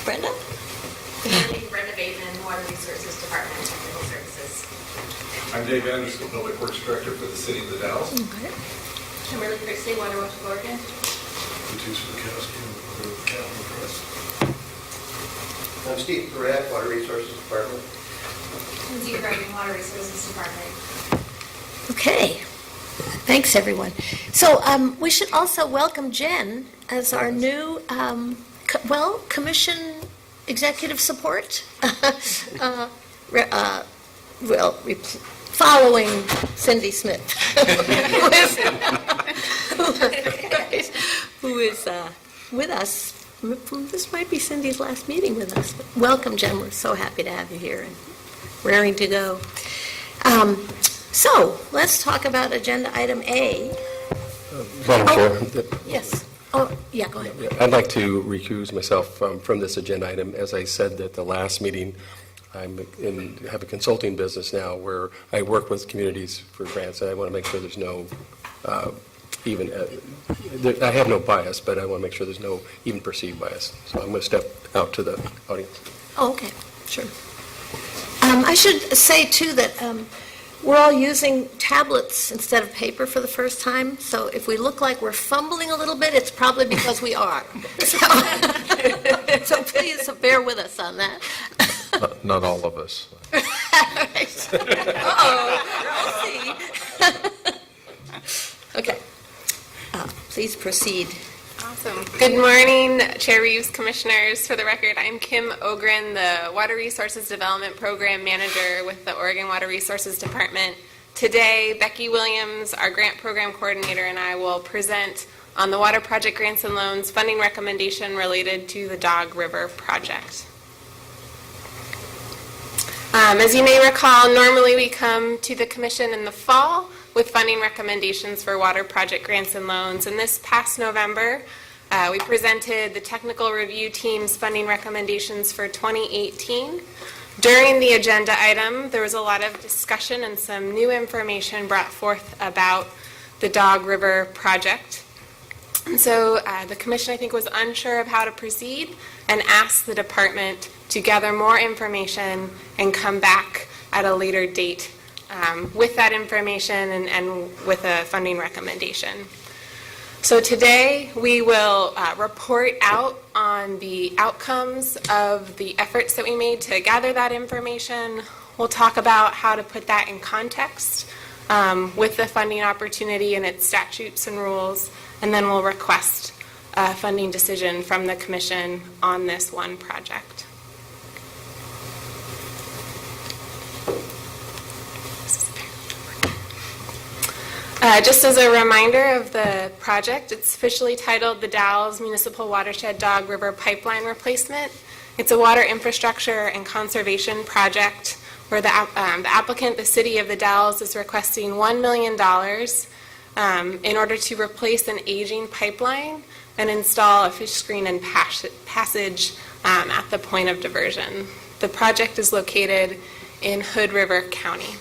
Brenda? Brenda Bateman, Water Resources Department, Technical Services. I'm Dave Anderson, Public Works Director for the City of The Dalles. Okay. Kimberly Christie, Water Watch of Oregon. Letitia Lukowski, with the Capital Press. I'm Steve Perret, Water Resources Department. Lindsay Reardon, Water Resources Department. Okay. Thanks, everyone. So we should also welcome Jen as our new, commission executive support. Following Cindy Smith, who is with us. This might be Cindy's last meeting with us. Welcome, Jen. We're so happy to have you here and raring to go. So let's talk about agenda item A. Madam Chair. Yes. Oh, yeah, go ahead. I'd like to recuse myself from this agenda item. As I said at the last meeting, have a consulting business now where I work with communities for grants, and I want to make sure there's no I have no bias, but I want to make sure there's no even perceived bias. So I'm going to step out to the audience. Oh, okay, sure. I should say, too, that we're all using tablets instead of paper for the first time, so if we look like we're fumbling a little bit, it's probably because we are. So please bear with us on that. Not all of us. Uh-oh, we'll see. Okay. Please proceed. Awesome. Good morning, Chair Reeves, Commissioners. For the record, I'm Kim Ogren, the Water Resources Development Program Manager with the Oregon Water Resources Department. Today, Becky Williams, our Grant Program Coordinator, and I will present on the Water Project Grants and Loans funding recommendation related to the Dog River Project. As you may recall, normally we come to the Commission in the fall with funding recommendations for water project grants and loans. And this past November, we presented the technical review team's funding recommendations for 2018. During the agenda item, there was a lot of discussion and some new information brought forth about the Dog River project. And so the Commission, I think, was unsure of how to proceed and asked the department to gather more information and come back at a later date with that information and with a funding recommendation. So today we will report out on the outcomes of the efforts that we made to gather that information. We'll talk about how to put that in context with the funding opportunity and its statutes and rules, and then we'll request a funding decision from the Commission on this one project. Just as a reminder of the project, it's officially titled the Dalles Municipal Watershed Dog River Pipeline Replacement. It's a water infrastructure and conservation project where the applicant, the City of the Dalles, is requesting $1 million in order to replace an aging pipeline and install a fish screen and passage at the point of diversion. The project is located in Hood River County.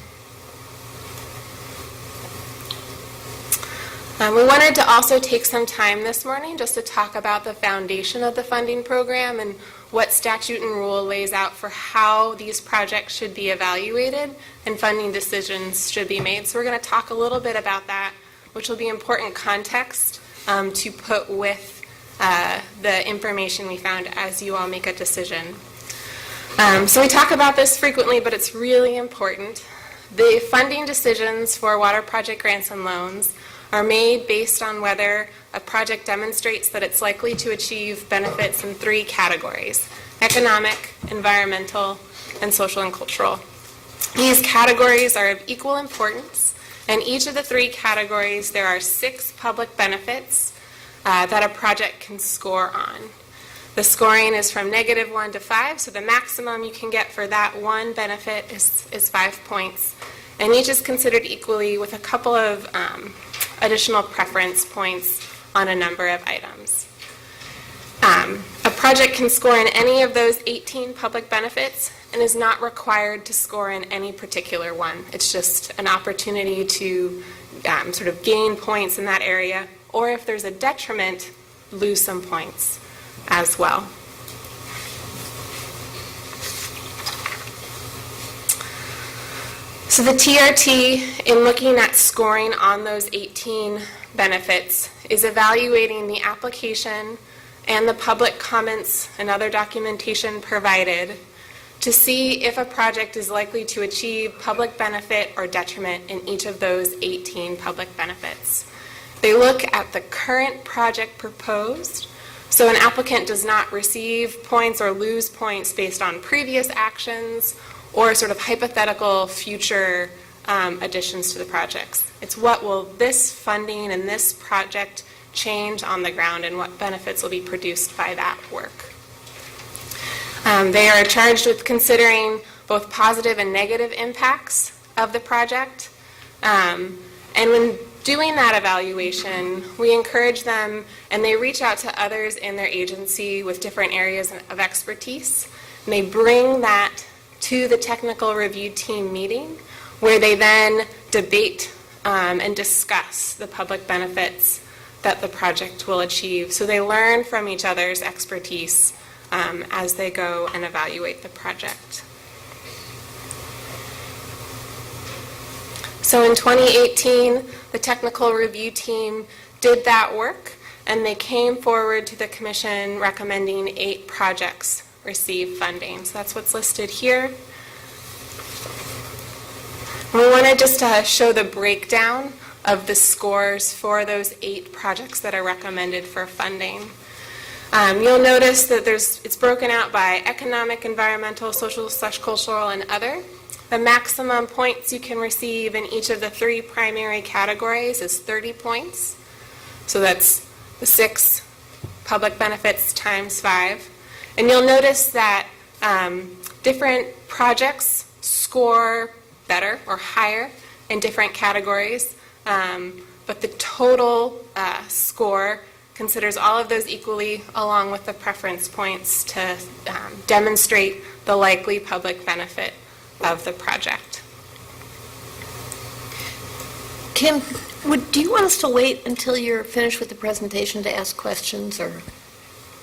We wanted to also take some time this morning just to talk about the foundation of the funding program and what statute and rule lays out for how these projects should be evaluated and funding decisions should be made. So we're going to talk a little bit about that, which will be important context to put with the information we found as you all make a decision. So we talk about this frequently, but it's really important. The funding decisions for water project grants and loans are made based on whether a project demonstrates that it's likely to achieve benefits in 3 categories: economic, environmental, and social and cultural. These categories are of equal importance, and each of the 3 categories, there are 6 public benefits that a project can score on. The scoring is from -1 to 5, so the maximum you can get for that one benefit is 5 points. And each is considered equally with a couple of additional preference points on a number of items. A project can score in any of those 18 public benefits and is not required to score in any particular one. It's just an opportunity to sort of gain points in that area, or if there's a detriment, lose some points as well. So the TRT, in looking at scoring on those 18 benefits, is evaluating the application and the public comments and other documentation provided to see if a project is likely to achieve public benefit or detriment in each of those 18 public benefits. They look at the current project proposed, so an applicant does not receive points or lose points based on previous actions or sort of hypothetical future additions to the projects. It's what will this funding and this project change on the ground and what benefits will be produced by that work. They are charged with considering both positive and negative impacts of the project. And when doing that evaluation, we encourage them, and they reach out to others in their agency with different areas of expertise, and they bring that to the technical review team meeting, where they then debate and discuss the public benefits that the project will achieve. So they learn from each other's expertise as they go and evaluate the project. So in 2018, the technical review team did that work, and they came forward to the commission recommending 8 projects receive funding. So that's what's listed here. We wanted just to show the breakdown of the scores for those 8 projects that are recommended for funding. You'll notice that it's broken out by economic, environmental, social/cultural, and other. The maximum points you can receive in each of the 3 primary categories is 30 points. So that's the 6 public benefits times 5. And you'll notice that different projects score better or higher in different categories, but the total score considers all of those equally along with the preference points to demonstrate the likely public benefit of the project. Kim, do you want us to wait until you're finished with the presentation to ask questions, or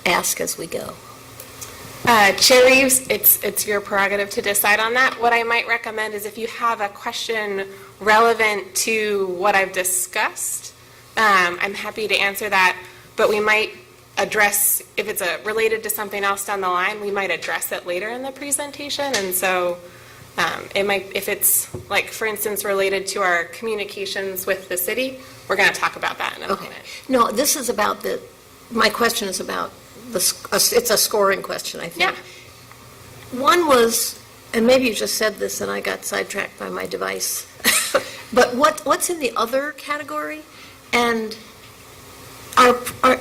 ask as we go? Chair Reeves, it's your prerogative to decide on that. What I might recommend is if you have a question relevant to what I've discussed, I'm happy to answer that, but we might address, if it's related to something else down the line, we might address it later in the presentation, and so it might, if it's like, for instance, related to our communications with the city, we're going to talk about that in a moment. No, this is about my question is about it's a scoring question, I think. Yeah. One was, and maybe you just said this and I got sidetracked by my device, but what's in the other category? And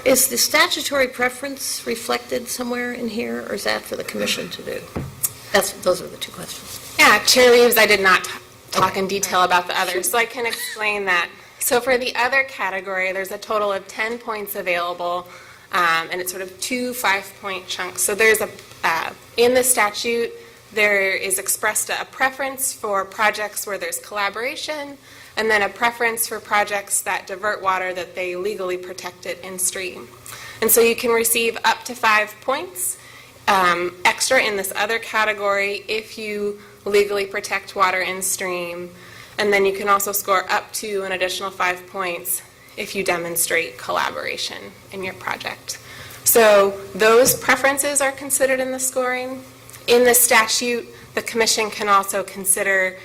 is the statutory preference reflected somewhere in here, or is that for the commission to do? Those are the 2 questions. Yeah, Chair Reeves, I did not talk in detail about the others, so I can explain that. So for the other category, there's a total of 10 points available, and it's sort of 2 5-point chunks. So there's in the statute, there is expressed a preference for projects where there's collaboration, and then a preference for projects that divert water that they legally protect it in stream. And so you can receive up to 5 points extra in this other category if you legally protect water in stream, and then you can also score up to an additional 5 points if you demonstrate collaboration in your project. So those preferences are considered in the scoring. In the statute, the commission can also consider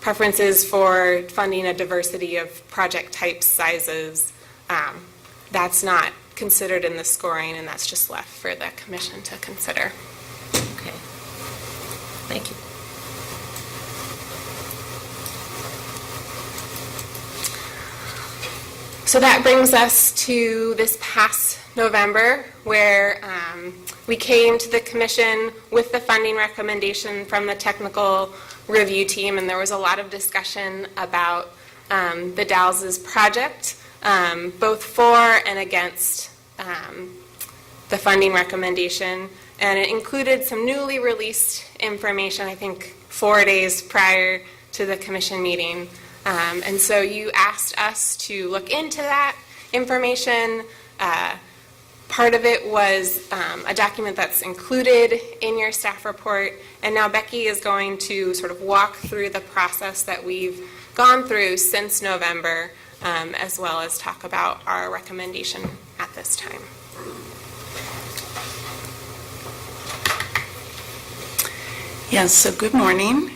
preferences for funding a diversity of project types, sizes. That's not considered in the scoring, and that's just left for the commission to consider. Okay. Thank you. So that brings us to this past November, where we came to the commission with the funding recommendation from the technical review team, and there was a lot of discussion about the Dalles' project, both for and against the funding recommendation, and it included some newly released information, I think 4 days prior to the commission meeting. And so you asked us to look into that information, Part of it was a document that's included in your staff report, and now Becky is going to sort of walk through the process that we've gone through since November, as well as talk about our recommendation at this time. Yes, so good morning.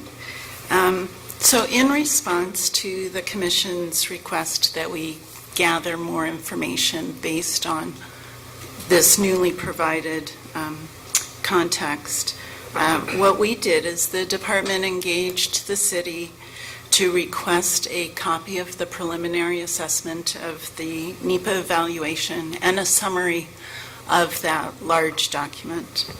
So in response to the Commission's request that we gather more information based on this newly provided context, what we did is the department engaged the city to request a copy of the preliminary assessment of the NEPA evaluation and a summary of that large document.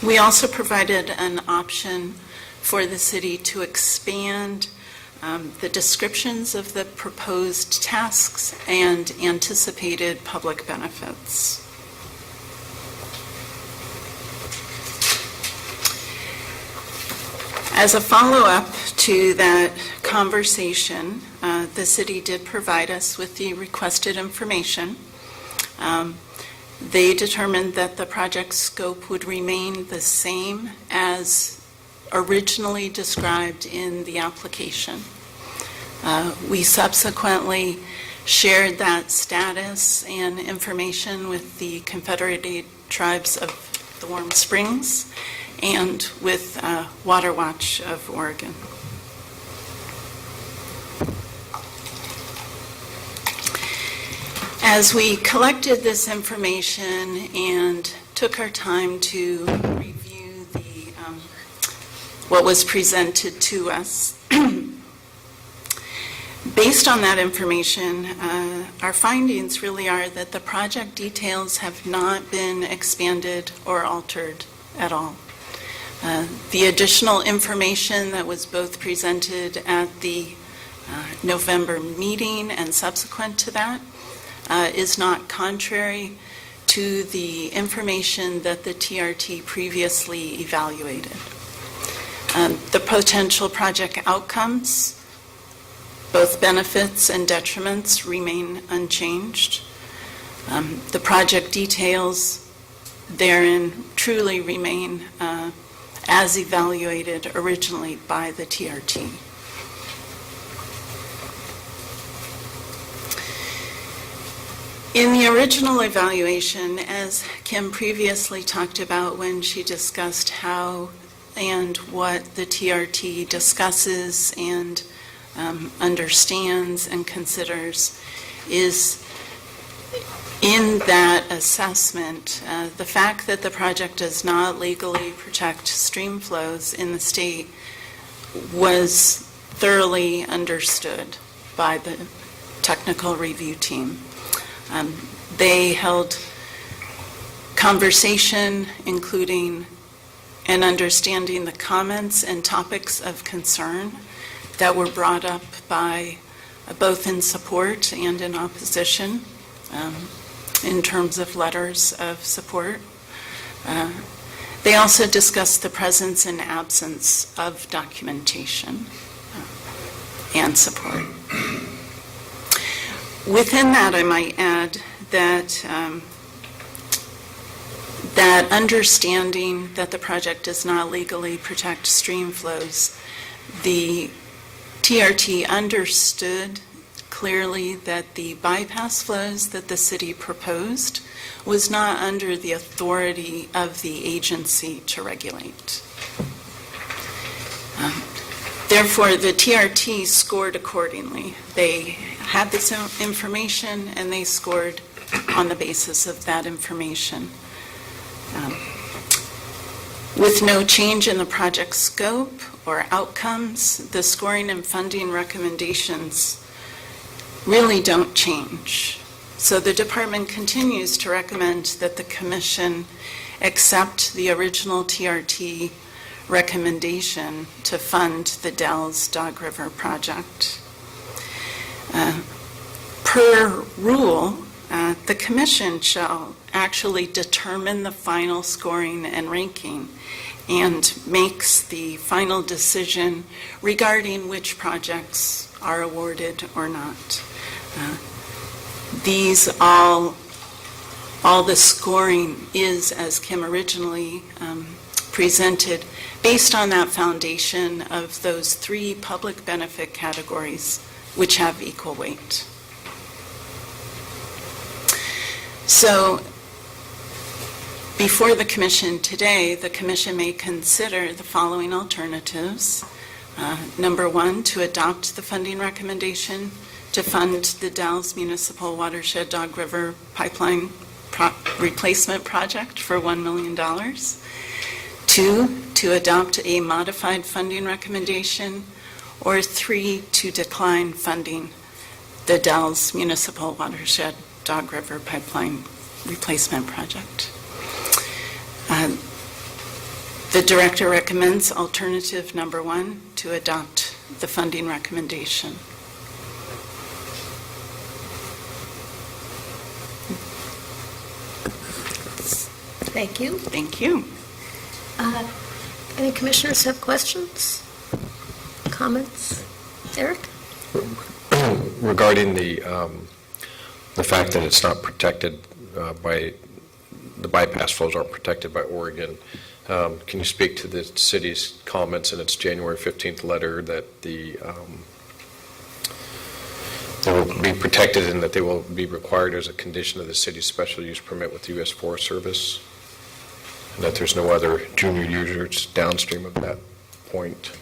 We also provided an option for the city to expand the descriptions of the proposed tasks and anticipated public benefits. As a follow-up to that conversation, the city did provide us with the requested information. They determined that the project scope would remain the same as originally described in the application. We subsequently shared that status and information with the Confederated Tribes of the Warm Springs and with Water Watch of Oregon. As we collected this information and took our time to review what was presented to us, based on that information, our findings really are that the project details have not been expanded or altered at all. The additional information that was both presented at the November meeting and subsequent to that is not contrary to the information that the TRT previously evaluated. The potential project outcomes, both benefits and detriments, remain unchanged. The project details therein truly remain as evaluated originally by the TRT. In the original evaluation, as Kim previously talked about when she discussed how and what the TRT discusses and understands and considers, is in that assessment, the fact that the project does not legally protect stream flows in the state was thoroughly understood by the technical review team. They held conversation, including and understanding the comments and topics of concern that were brought up by both in support and in opposition in terms of letters of support. They also discussed the presence and absence of documentation and support. Within that, I might add that that understanding that the project does not legally protect stream flows, the TRT understood clearly that the bypass flows that the city proposed was not under the authority of the agency to regulate. Therefore, the TRT scored accordingly. They had this information and they scored on the basis of that information. With no change in the project scope or outcomes, the scoring and funding recommendations really don't change. So the department continues to recommend that the commission accept the original TRT recommendation to fund the Dells Dog River project. Per rule, the commission shall actually determine the final scoring and ranking and makes the final decision regarding which projects are awarded or not. These all all the scoring is, as Kim originally presented, based on that foundation of those 3 public benefit categories, which have equal weight. So, before the Commission today, the Commission may consider the following alternatives. Number 1, to adopt the funding recommendation to fund the Dalles Municipal Watershed Dog River Pipeline Replacement Project for $1 million. 2, to adopt a modified funding recommendation. Or 3, to decline funding the Dalles Municipal Watershed Dog River Pipeline Replacement Project. The Director recommends alternative number 1, to adopt the funding recommendation. Thank you. Thank you. Any commissioners have questions? Comments? Eric? Regarding the fact that it's not protected by, the bypass flows aren't protected by Oregon, can you speak to the city's comments in its January 15th letter that they will be protected and that they will be required as a condition of the city's special use permit with the U.S. Forest Service, and that there's no other junior users downstream of that point?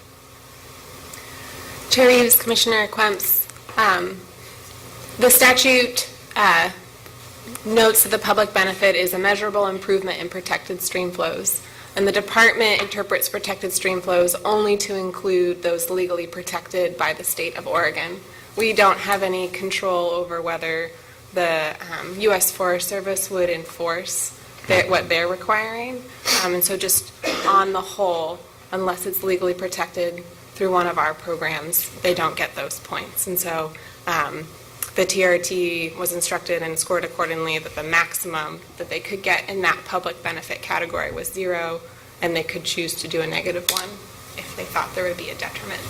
Chair Reeves, Commissioner Quemps, the statute notes that the public benefit is a measurable improvement in protected stream flows, and the department interprets protected stream flows only to include those legally protected by the state of Oregon. We don't have any control over whether the U.S. Forest Service would enforce what they're requiring, and so just on the whole, unless it's legally protected through one of our programs, they don't get those points. And so the TRT was instructed and scored accordingly that the maximum that they could get in that public benefit category was 0, and they could choose to do a -1 if they thought there would be a detriment.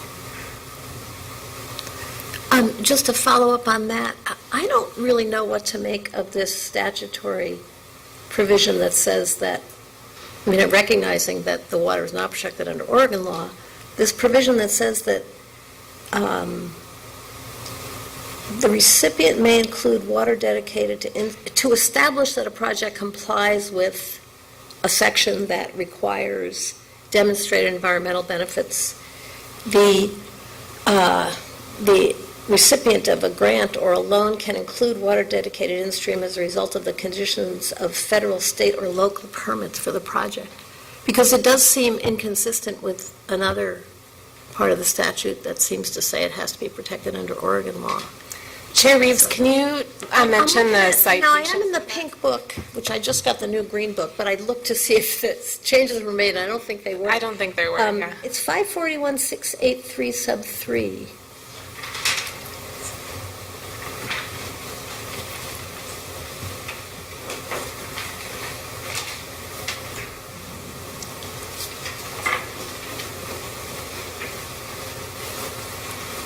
Just to follow up on that, I don't really know what to make of this statutory provision that says that, recognizing that the water is not protected under Oregon law, this provision that says that the recipient may include water dedicated to establish that a project complies with a section that requires demonstrated environmental benefits. The recipient of a grant or a loan can include water dedicated in-stream as a result of the conditions of federal, state, or local permits for the project. Because it does seem inconsistent with another part of the statute that seems to say it has to be protected under Oregon law. Chair Reeves, can you mention the citation? Now, I am in the pink book, which I just got the new green book, but I looked to see if changes were made, and I don't think they were. I don't think there were, yeah. It's 541-683 sub 3.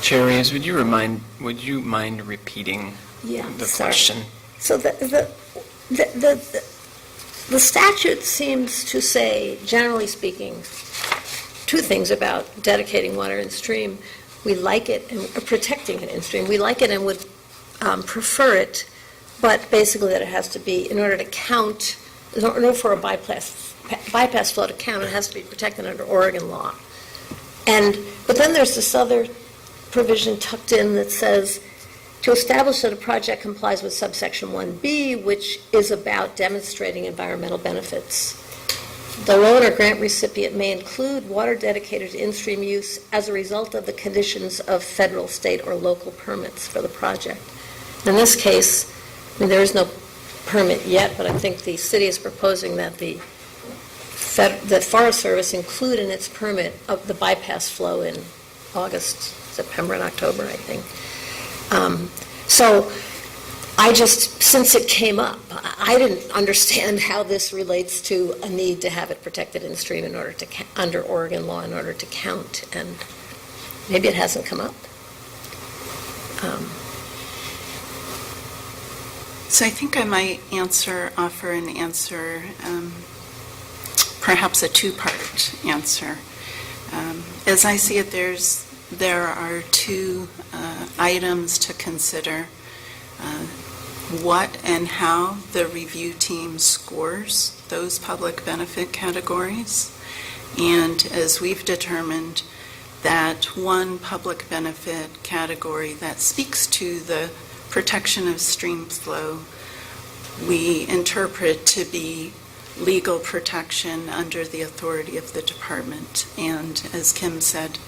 Chair Reeves, would you mind repeating the Sorry. question? So the statute seems to say, generally speaking, 2 things about dedicating water in stream. We like it, and protecting it in stream. We like it and would prefer it, but basically that it has to be, in order to count, in order for a bypass flow to count, it has to be protected under Oregon law. But then there's this other provision tucked in that says, to establish that a project complies with subsection 1B, which is about demonstrating environmental benefits. The loan or grant recipient may include water dedicated to in-stream use as a result of the conditions of federal, state, or local permits for the project. In this case, there is no permit yet, but I think the city is proposing that the Forest Service include in its permit of the bypass flow in August, September, and October, I think. So I just, since it came up, I didn't understand how this relates to a need to have it protected in stream in order to, under Oregon law, in order to count, and maybe it hasn't come up. So I think I might offer an answer, perhaps a two-part answer. As I see it, there are two items to consider. What and how the review team scores those public benefit categories. And as we've determined, that one public benefit category that speaks to the protection of stream flow, we interpret to be legal protection under the authority of the department. And as Kim said,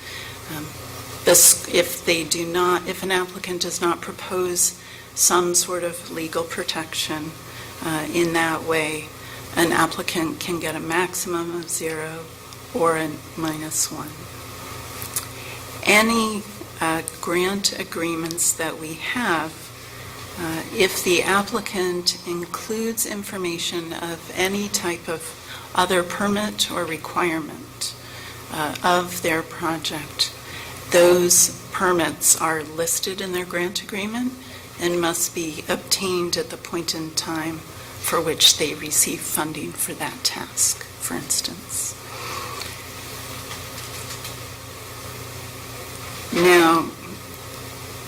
if an applicant does not propose some sort of legal protection in that way, an applicant can get a maximum of 0 or a -1. Any grant agreements that we have, if the applicant includes information of any type of other permit or requirement of their project, those permits are listed in their grant agreement and must be obtained at the point in time for which they receive funding for that task, for instance. Now,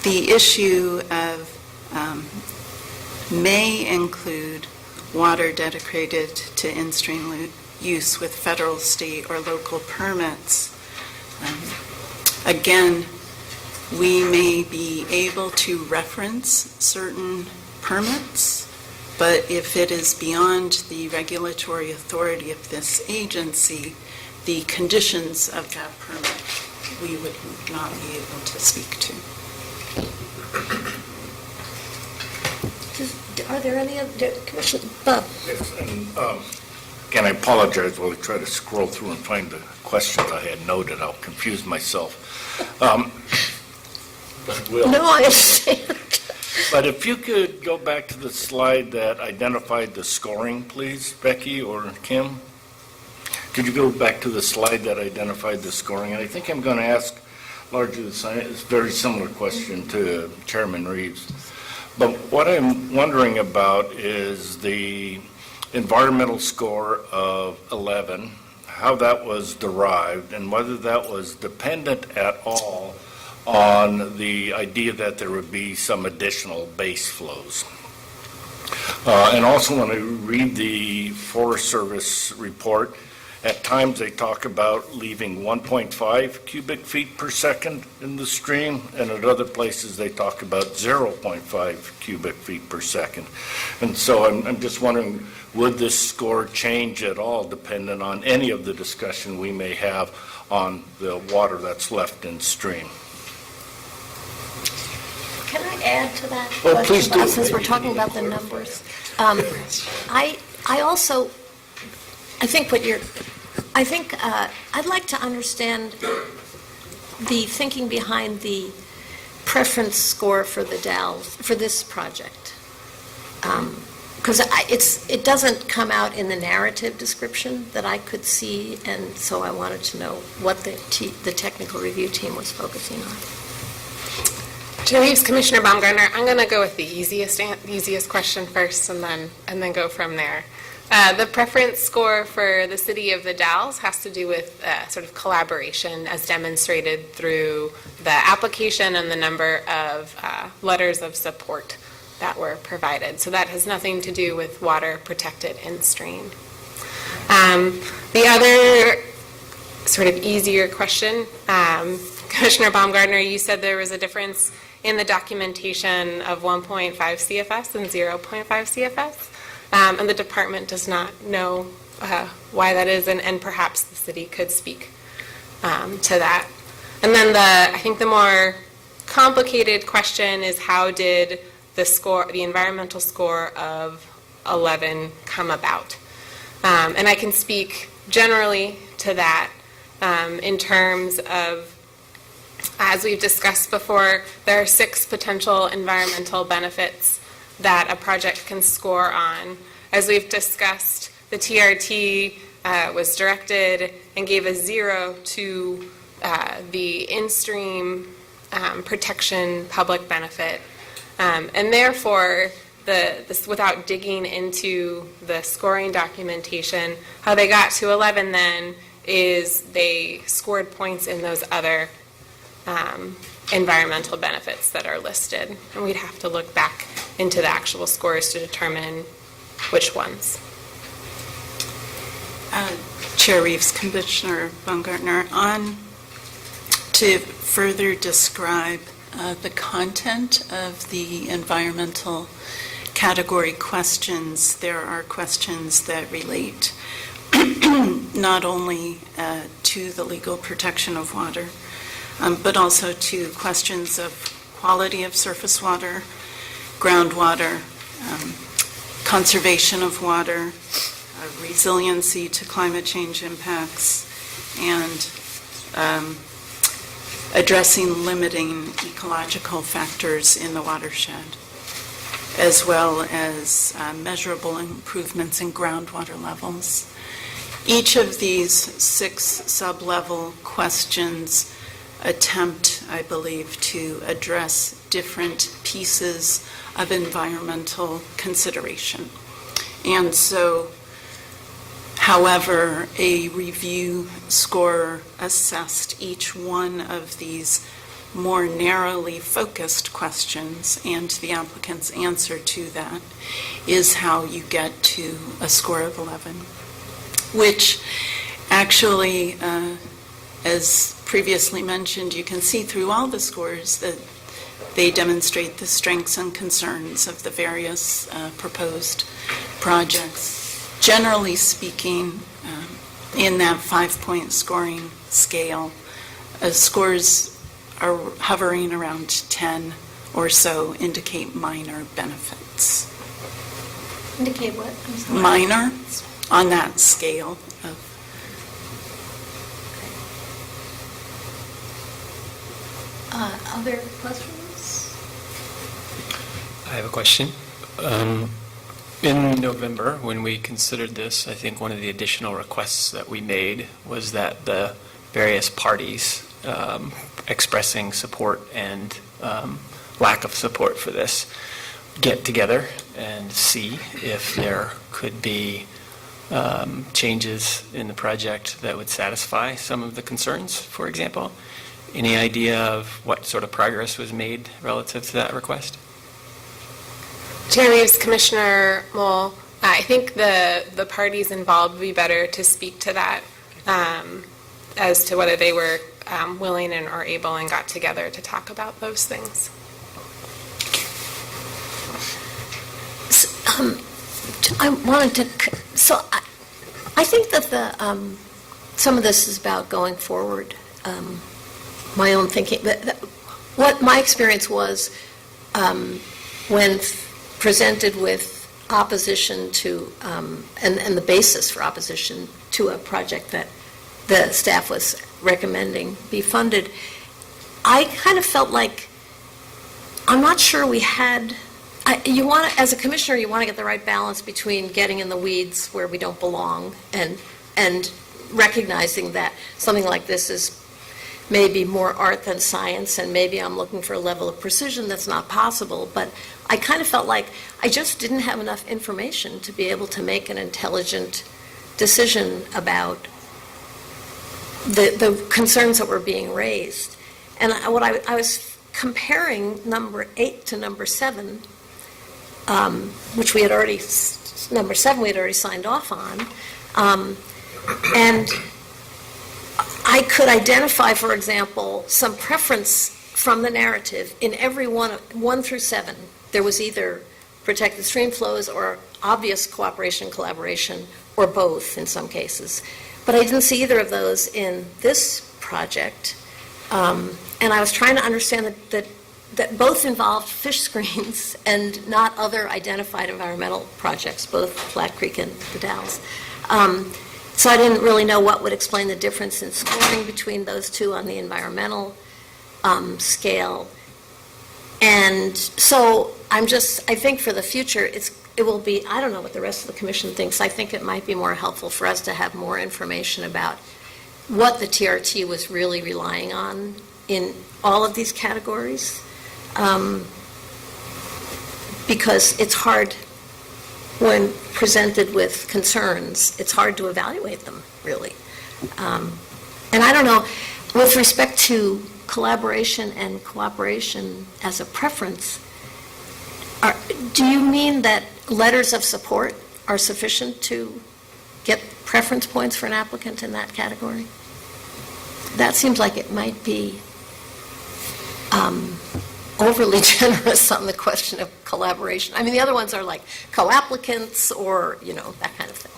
the issue of may include water dedicated to in-stream use with federal, state, or local permits. Again, we may be able to reference certain permits, but if it is beyond the regulatory authority of this agency, the conditions of that permit we would not be able to speak to. Are there any other, Commissioner, Bob? Yes, and again, I apologize while I try to scroll through and find the questions I had noted. I'll confuse myself. But No, I understand. But if you could go back to the slide that identified the scoring, please, Becky or Kim? Could you go back to the slide that identified the scoring? And I think I'm going to ask largely a very similar question to Chairman Reeves. But what I'm wondering about is the environmental score of 11, how that was derived, and whether that was dependent at all on the idea that there would be some additional base flows. And also when I read the Forest Service report, at times they talk about leaving 1.5 cubic feet per second in the stream, and at other places they talk about 0.5 cubic feet per second. And so I'm just wondering, would this score change at all dependent on any of the discussion we may have on the water that's left in stream? Can I add to that? Oh, please do. Since we're talking about the numbers. I'd like to understand the thinking behind the preference score for the Dalles, for this project. Because it doesn't come out in the narrative description that I could see, and so I wanted to know what the technical review team was focusing on. Chair Reeves, Commissioner Baumgartner, I'm going to go with the easiest question first and then go from there. The preference score for the City of the Dalles has to do with sort of collaboration as demonstrated through the application and the number of letters of support that were provided. So that has nothing to do with water protected in stream. The other sort of easier question, Commissioner Baumgartner, you said there was a difference in the documentation of 1.5 CFS and 0.5 CFS. And the department does not know why that is, and perhaps the city could speak to that. And then I think the more complicated question is, how did the environmental score of 11 come about? And I can speak generally to that in terms of, as we've discussed before, there are 6 potential environmental benefits that a project can score on. As we've discussed, the TRT was directed and gave a 0 to the in-stream protection public benefit. And therefore, this without digging into the scoring documentation, how they got to 11 then is they scored points in those other environmental benefits that are listed. And we'd have to look back into the actual scores to determine which ones. Chair Reeves, Commissioner Baumgartner, to further describe the content of the environmental category questions, there are questions that relate not only to the legal protection of water, but also to questions of quality of surface water, groundwater, conservation of water, resiliency to climate change impacts, and addressing limiting ecological factors in the watershed, as well as measurable improvements in groundwater levels. Each of these 6 sub-level questions attempt, I believe, to address different pieces of environmental consideration. And so, however a review scorer assessed each one of these more narrowly focused questions and the applicant's answer to that is how you get to a score of 11, which actually, as previously mentioned, you can see through all the scores that they demonstrate the strengths and concerns of the various proposed projects. Generally speaking, in that 5-point scoring scale, scores are hovering around 10 or so indicate minor benefits. Indicate what? I'm sorry. Minor on that scale of. Other questions? I have a question. In November, when we considered this, I think one of the additional requests that we made was that the various parties expressing support and lack of support for this get together and see if there could be changes in the project that would satisfy some of the concerns, for example. Any idea of what sort of progress was made relative to that request? Chair Reeves, Commissioner Moll, I think the parties involved would be better to speak to that as to whether they were willing and or able and got together to talk about those things. I wanted to, I think that some of this is about going forward. My own thinking, what my experience was when presented with opposition to, and the basis for opposition to a project that the staff was recommending be funded, I kind of felt like, I'm not sure we had, you want to, as a commissioner, you want to get the right balance between getting in the weeds where we don't belong and recognizing that something like this is maybe more art than science, and maybe I'm looking for a level of precision that's not possible, but I kind of felt like I just didn't have enough information to be able to make an intelligent decision about the concerns that were being raised. And what I was comparing number 8 to number 7, which we had already, number 7 we had already signed off on, and I could identify, for example, some preference from the narrative in every one through 7. There was either protected stream flows or obvious cooperation, collaboration, or both in some cases. But I didn't see either of those in this project. And I was trying to understand that both involved fish screens and not other identified environmental projects, both Flat Creek and the Dalles. So I didn't really know what would explain the difference in scoring between those two on the environmental scale. And so I think for the future, it will be, I don't know what the rest of the commission thinks. I think it might be more helpful for us to have more information about what the TRT was really relying on in all of these categories. because it's hard, when presented with concerns, it's hard to evaluate them, really. And I don't know, with respect to collaboration and cooperation as a preference, do you mean that letters of support are sufficient to get preference points for an applicant in that category? That seems like it might be overly generous on the question of collaboration. I mean, the other ones are like co-applicants or, that kind of thing.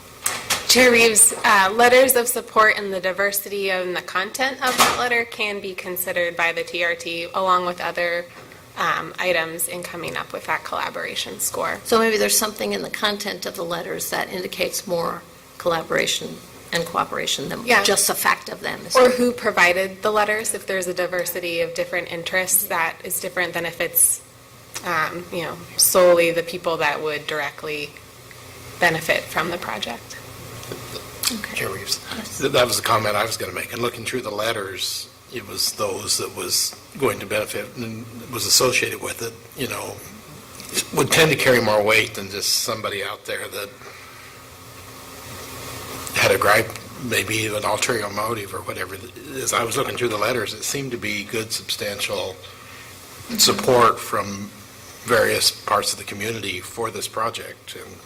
Chair Reeves, letters of support and the diversity and the content of that letter can be considered by the TRT along with other items in coming up with that collaboration score. So maybe there's something in the content of the letters that indicates more collaboration and cooperation than Yeah. just the fact of them. Or who provided the letters, if there's a diversity of different interests, that is different than if it's, solely the people that would directly benefit from the project. Chair Reeves, that was the comment I was going to make. And looking through the letters, it was those that was going to benefit and was associated with it, would tend to carry more weight than just somebody out there that had a gripe, maybe an ulterior motive or whatever. As I was looking through the letters, it seemed to be good, substantial support from various parts of the community for this project. And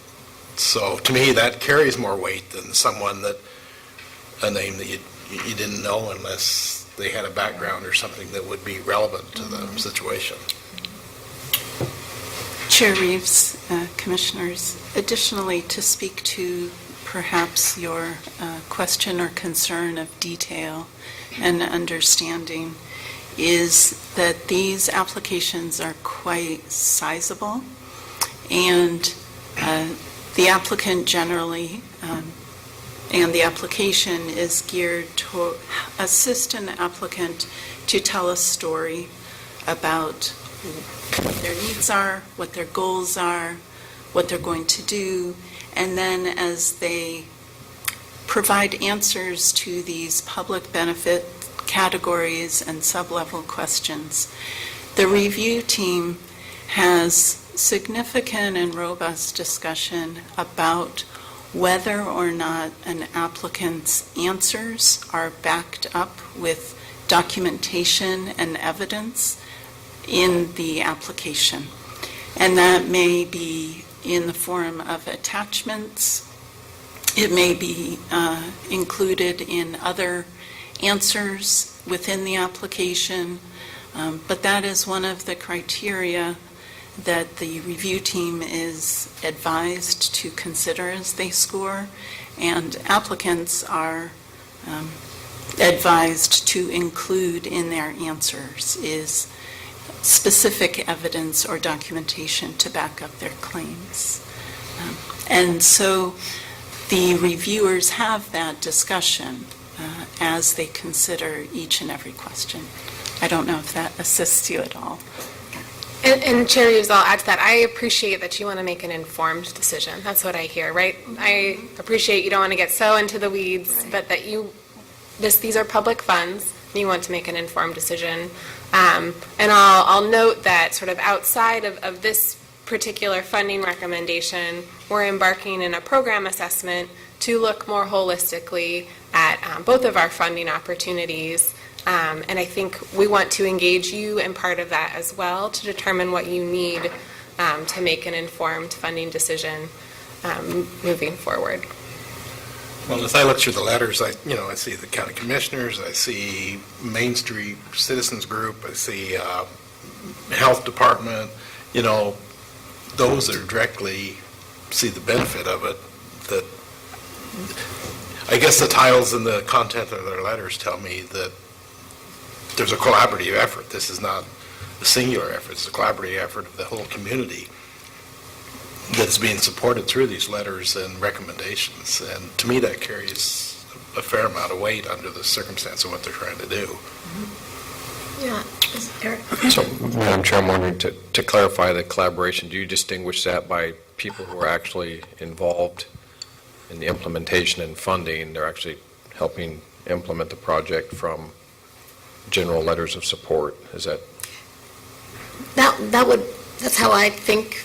so to me, that carries more weight than a name that you didn't know unless they had a background or something that would be relevant to the situation. Chair Reeves, Commissioners, additionally, to speak to perhaps your question or concern of detail and understanding, is that these applications are quite sizable, and the applicant generally, and the application is geared to assist an applicant to tell a story about what their needs are, what their goals are, what they're going to do, and then as they provide answers to these public benefit categories and sub-level questions, the review team has significant and robust discussion about whether or not an applicant's answers are backed up with documentation and evidence in the application. And that may be in the form of attachments. It may be included in other answers within the application, but that is one of the criteria that the review team is advised to consider as they score, and applicants are advised to include in their answers is specific evidence or documentation to back up their claims. And so the reviewers have that discussion as they consider each and every question. I don't know if that assists you at all. And Chair Reeves, I'll add to that. I appreciate that you want to make an informed decision. That's what I hear, right? I appreciate you don't want to get so into the weeds, but that these are public funds, and you want to make an informed decision. And I'll note that sort of outside of this particular funding recommendation, we're embarking in a program assessment to look more holistically at both of our funding opportunities. And I think we want to engage you in part of that as well to determine what you need to make an informed funding decision moving forward. Well, as I look through the letters, I see the county commissioners, I see Main Street Citizens Group, I see Health Department, those that directly see the benefit of it. That I guess the titles and the content of their letters tell me that there's a collaborative effort. This is not a singular effort. It's a collaborative effort of the whole community that's being supported through these letters and recommendations. And to me, that carries a fair amount of weight under the circumstance of what they're trying to do. Yeah. Eric? So, Madam Chair, I'm wondering, to clarify the collaboration, do you distinguish that by people who are actually involved in the implementation and funding? They're actually helping implement the project from general letters of support? Is that? That's how I think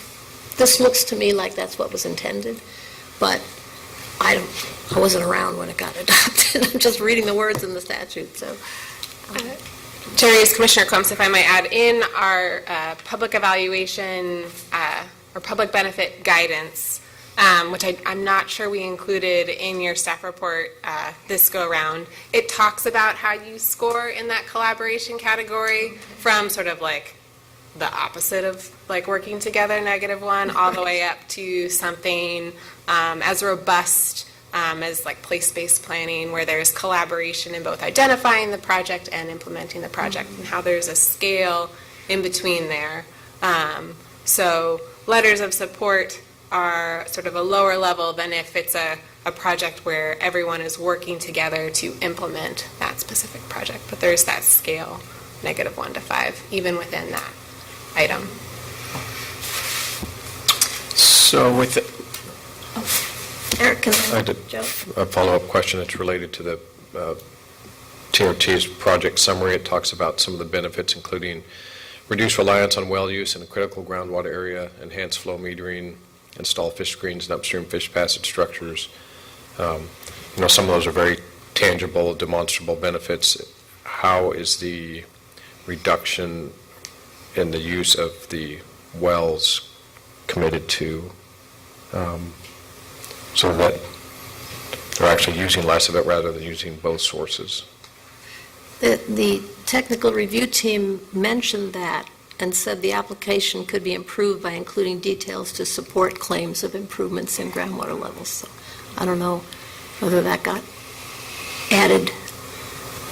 This looks to me like that's what was intended, but I wasn't around when it got adopted. I'm just reading the words in the statute, so. Chair, Commissioner Combs, if I might add, in our public evaluation or public benefit guidance, which I'm not sure we included in your staff report this go-around, it talks about how you score in that collaboration category from sort of like the opposite of like working together, -1, all the way up to something as robust as like place-based planning, where there's collaboration in both identifying the project and implementing the project, and how there's a scale in between there. So letters of support are sort of a lower level than if it's a project where everyone is working together to implement that specific project. But there's that scale, -1 to 5, even within that item. So with, Eric, can I did Joe? a follow-up question that's related to the TOT's project summary. It talks about some of the benefits, including reduced reliance on well use in a critical groundwater area, enhanced flow metering, install fish screens and upstream fish passage structures. Some of those are very tangible, demonstrable benefits. How is the reduction in the use of the wells committed to, so that they're actually using less of it rather than using both sources? The technical review team mentioned that and said the application could be improved by including details to support claims of improvements in groundwater levels. So I don't know whether that got added,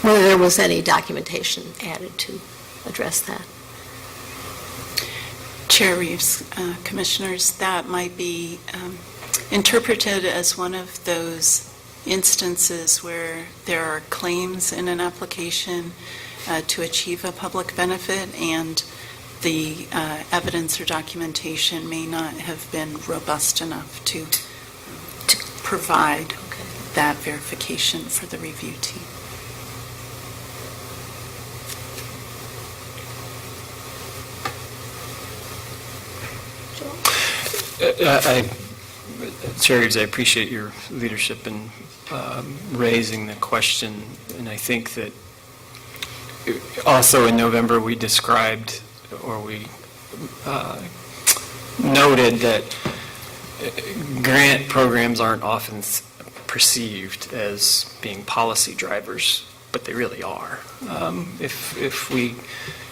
whether there was any documentation added to address that. Chair Reeves, Commissioners, that might be interpreted as one of those instances where there are claims in an application to achieve a public benefit, and the evidence or documentation may not have been robust enough to provide that verification for the review team. Chair Reeves, I appreciate your leadership in raising the question, and I think that also in November we described, or we noted that grant programs aren't often perceived as being policy drivers, but they really are. If we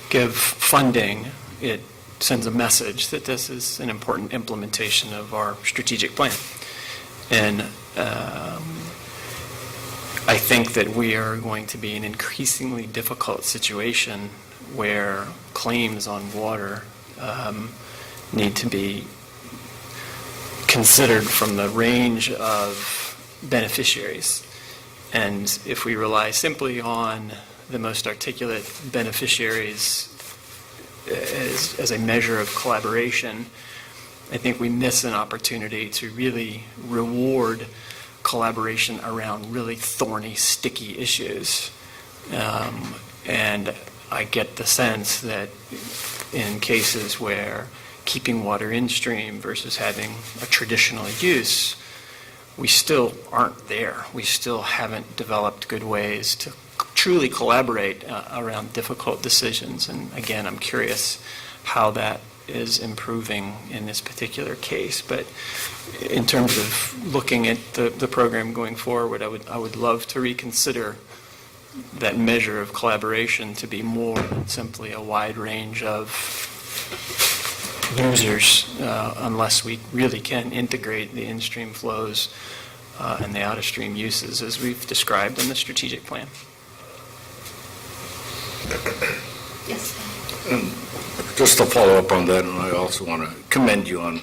give funding, it sends a message that this is an important implementation of our strategic plan. And I think that we are going to be in an increasingly difficult situation where claims on water need to be considered from the range of beneficiaries. And if we rely simply on the most articulate beneficiaries as a measure of collaboration, I think we miss an opportunity to really reward collaboration around really thorny, sticky issues. And I get the sense that in cases where keeping water in stream versus having a traditional use, we still aren't there. We still haven't developed good ways to truly collaborate around difficult decisions. And again, I'm curious how that is improving in this particular case. But in terms of looking at the program going forward, I would love to reconsider that measure of collaboration to be more than simply a wide range of users, unless we really can integrate the in-stream flows and the out-of-stream uses as we've described in the strategic plan. Yes. Just to follow up on that, and I also want to commend you on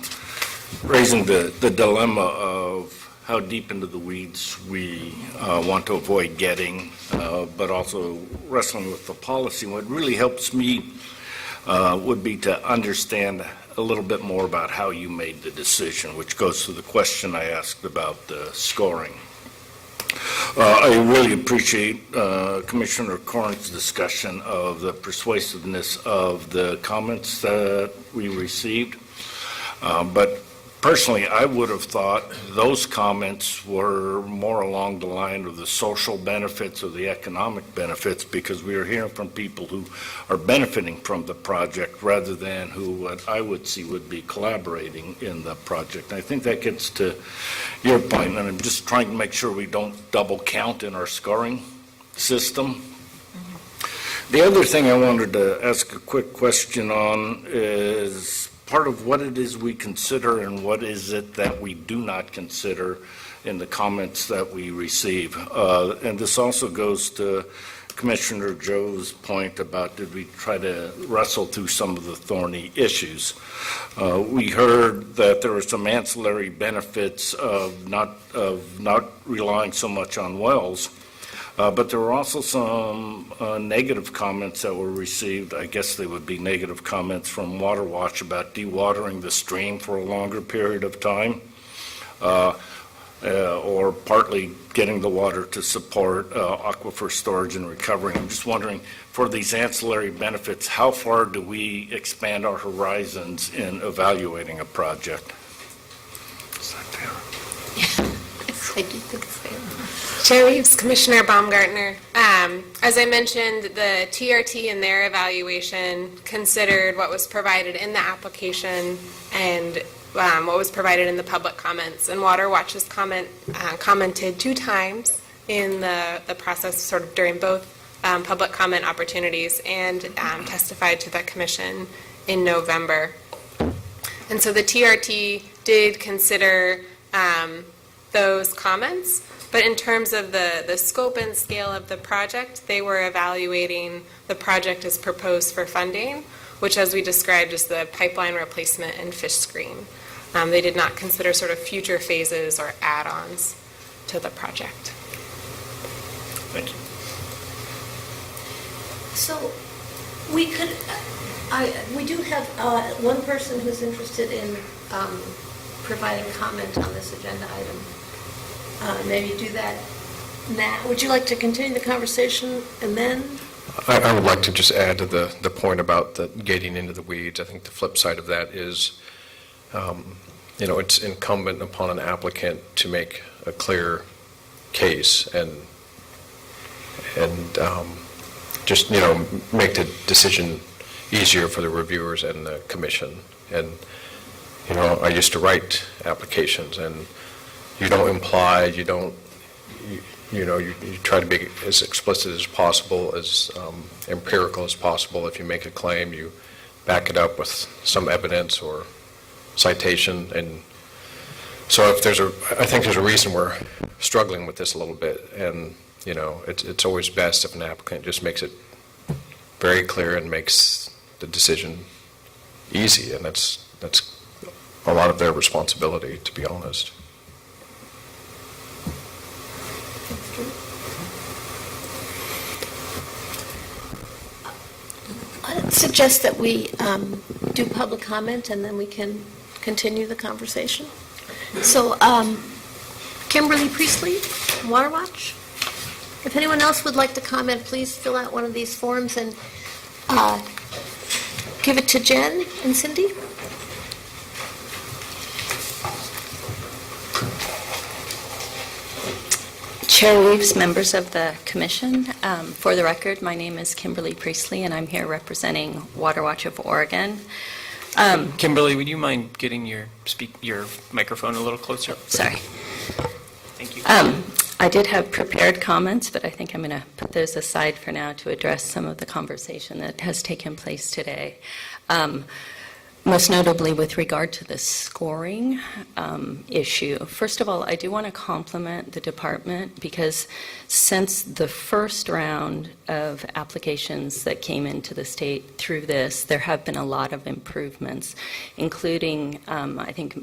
raising the dilemma of how deep into the weeds we want to avoid getting, but also wrestling with the policy. What really helps me would be to understand a little bit more about how you made the decision, which goes to the question I asked about the scoring. I really appreciate Commissioner Corn's discussion of the persuasiveness of the comments that we received. But personally, I would have thought those comments were more along the line of the social benefits or the economic benefits, because we are hearing from people who are benefiting from the project rather than who, what I would see, would be collaborating in the project. I think that gets to your point, and I'm just trying to make sure we don't double count in our scoring system. The other thing I wanted to ask a quick question on is part of what it is we consider and what is it that we do not consider in the comments that we receive. And this also goes to Commissioner Joe's point about did we try to wrestle through some of the thorny issues. We heard that there were some ancillary benefits of not relying so much on wells. But there were also some negative comments that were received. I guess they would be negative comments from Water Watch about dewatering the stream for a longer period of time, or partly getting the water to support aquifer storage and recovery. I'm just wondering, for these ancillary benefits, how far do we expand our horizons in evaluating a project? I do think it's fair. Chair Reeves, Commissioner Baumgartner. As I mentioned, the TRT in their evaluation considered what was provided in the application and what was provided in the public comments. And Water Watch's commented 2 times in the process, sort of during both public comment opportunities, and testified to the commission in November. And so the TRT did consider those comments. But in terms of the scope and scale of the project, they were evaluating the project as proposed for funding, which, as we described, is the pipeline replacement and fish screen. They did not consider sort of future phases or add-ons to the project. Thank you. So we could, we do have one person who's interested in providing comment on this agenda item. Maybe do that now. Would you like to continue the conversation and then? I would like to just add to the point about the getting into the weeds. I think the flip side of that is, it's incumbent upon an applicant to make a clear case and just, make the decision easier for the reviewers and the commission. And, I used to write applications, and you don't imply, you try to be as explicit as possible, as empirical as possible. If you make a claim, you back it up with some evidence or citation. And so I think there's a reason we're struggling with this a little bit. And, it's always best if an applicant just makes it very clear and makes the decision easy. And that's a lot of their responsibility, to be honest. I'd suggest that we do public comment and then we can continue the conversation. So, Kimberly Priestley, Water Watch. If anyone else would like to comment, please fill out one of these forms and give it to Jen and Cindy. Chair Reeves, members of the commission, for the record, my name is Kimberly Priestley, and I'm here representing Water Watch of Oregon. Kimberly, would you mind getting your microphone a little closer? Sorry. Thank you. I did have prepared comments, but I think I'm going to put those aside for now to address some of the conversation that has taken place today. Most notably with regard to the scoring issue. First of all, I do want to compliment the department, because since the first round of applications that came into the state through this, there have been a lot of improvements, including, I think,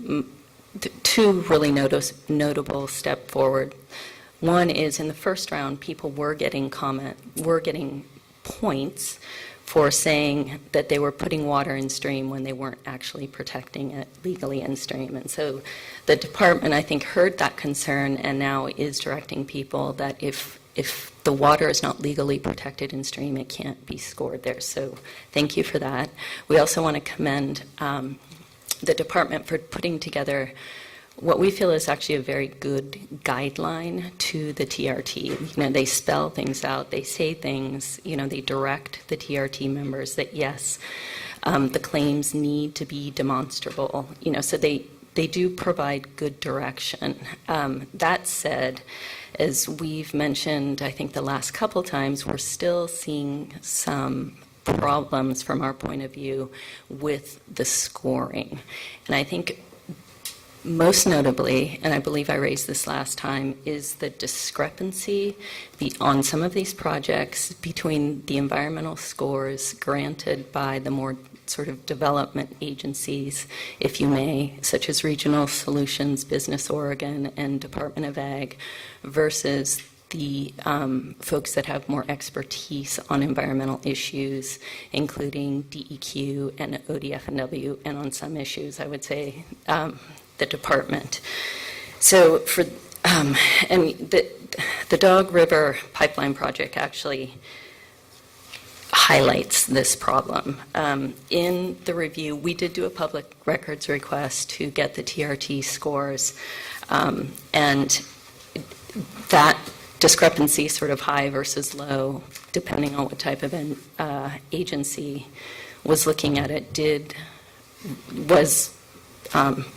2 really notable step forward. One is, in the first round, people were getting points for saying that they were putting water in stream when they weren't actually protecting it legally in stream. And so the department, I think, heard that concern and now is directing people that if the water is not legally protected in stream, it can't be scored there. So thank you for that. We also want to commend the department for putting together what we feel is actually a very good guideline to the TRT. You know, they spell things out, they say things, you know, they direct the TRT members that yes, the claims need to be demonstrable, you know, so they do provide good direction. That said, as we've mentioned, I think the last couple times, we're still seeing some problems from our point of view with the scoring. And I think most notably, and I believe I raised this last time, is the discrepancy on some of these projects between the environmental scores granted by the more sort of development agencies, if you may, such as Regional Solutions, Business Oregon, and Department of Ag, versus the folks that have more expertise on environmental issues, including DEQ and ODF&W, and on some issues, I would say, the department. So for, and the Dog River Pipeline Project actually highlights this problem. In the review, we did do a public records request to get the TRT scores, and that discrepancy, sort of high versus low, depending on what type of an agency was looking at it, was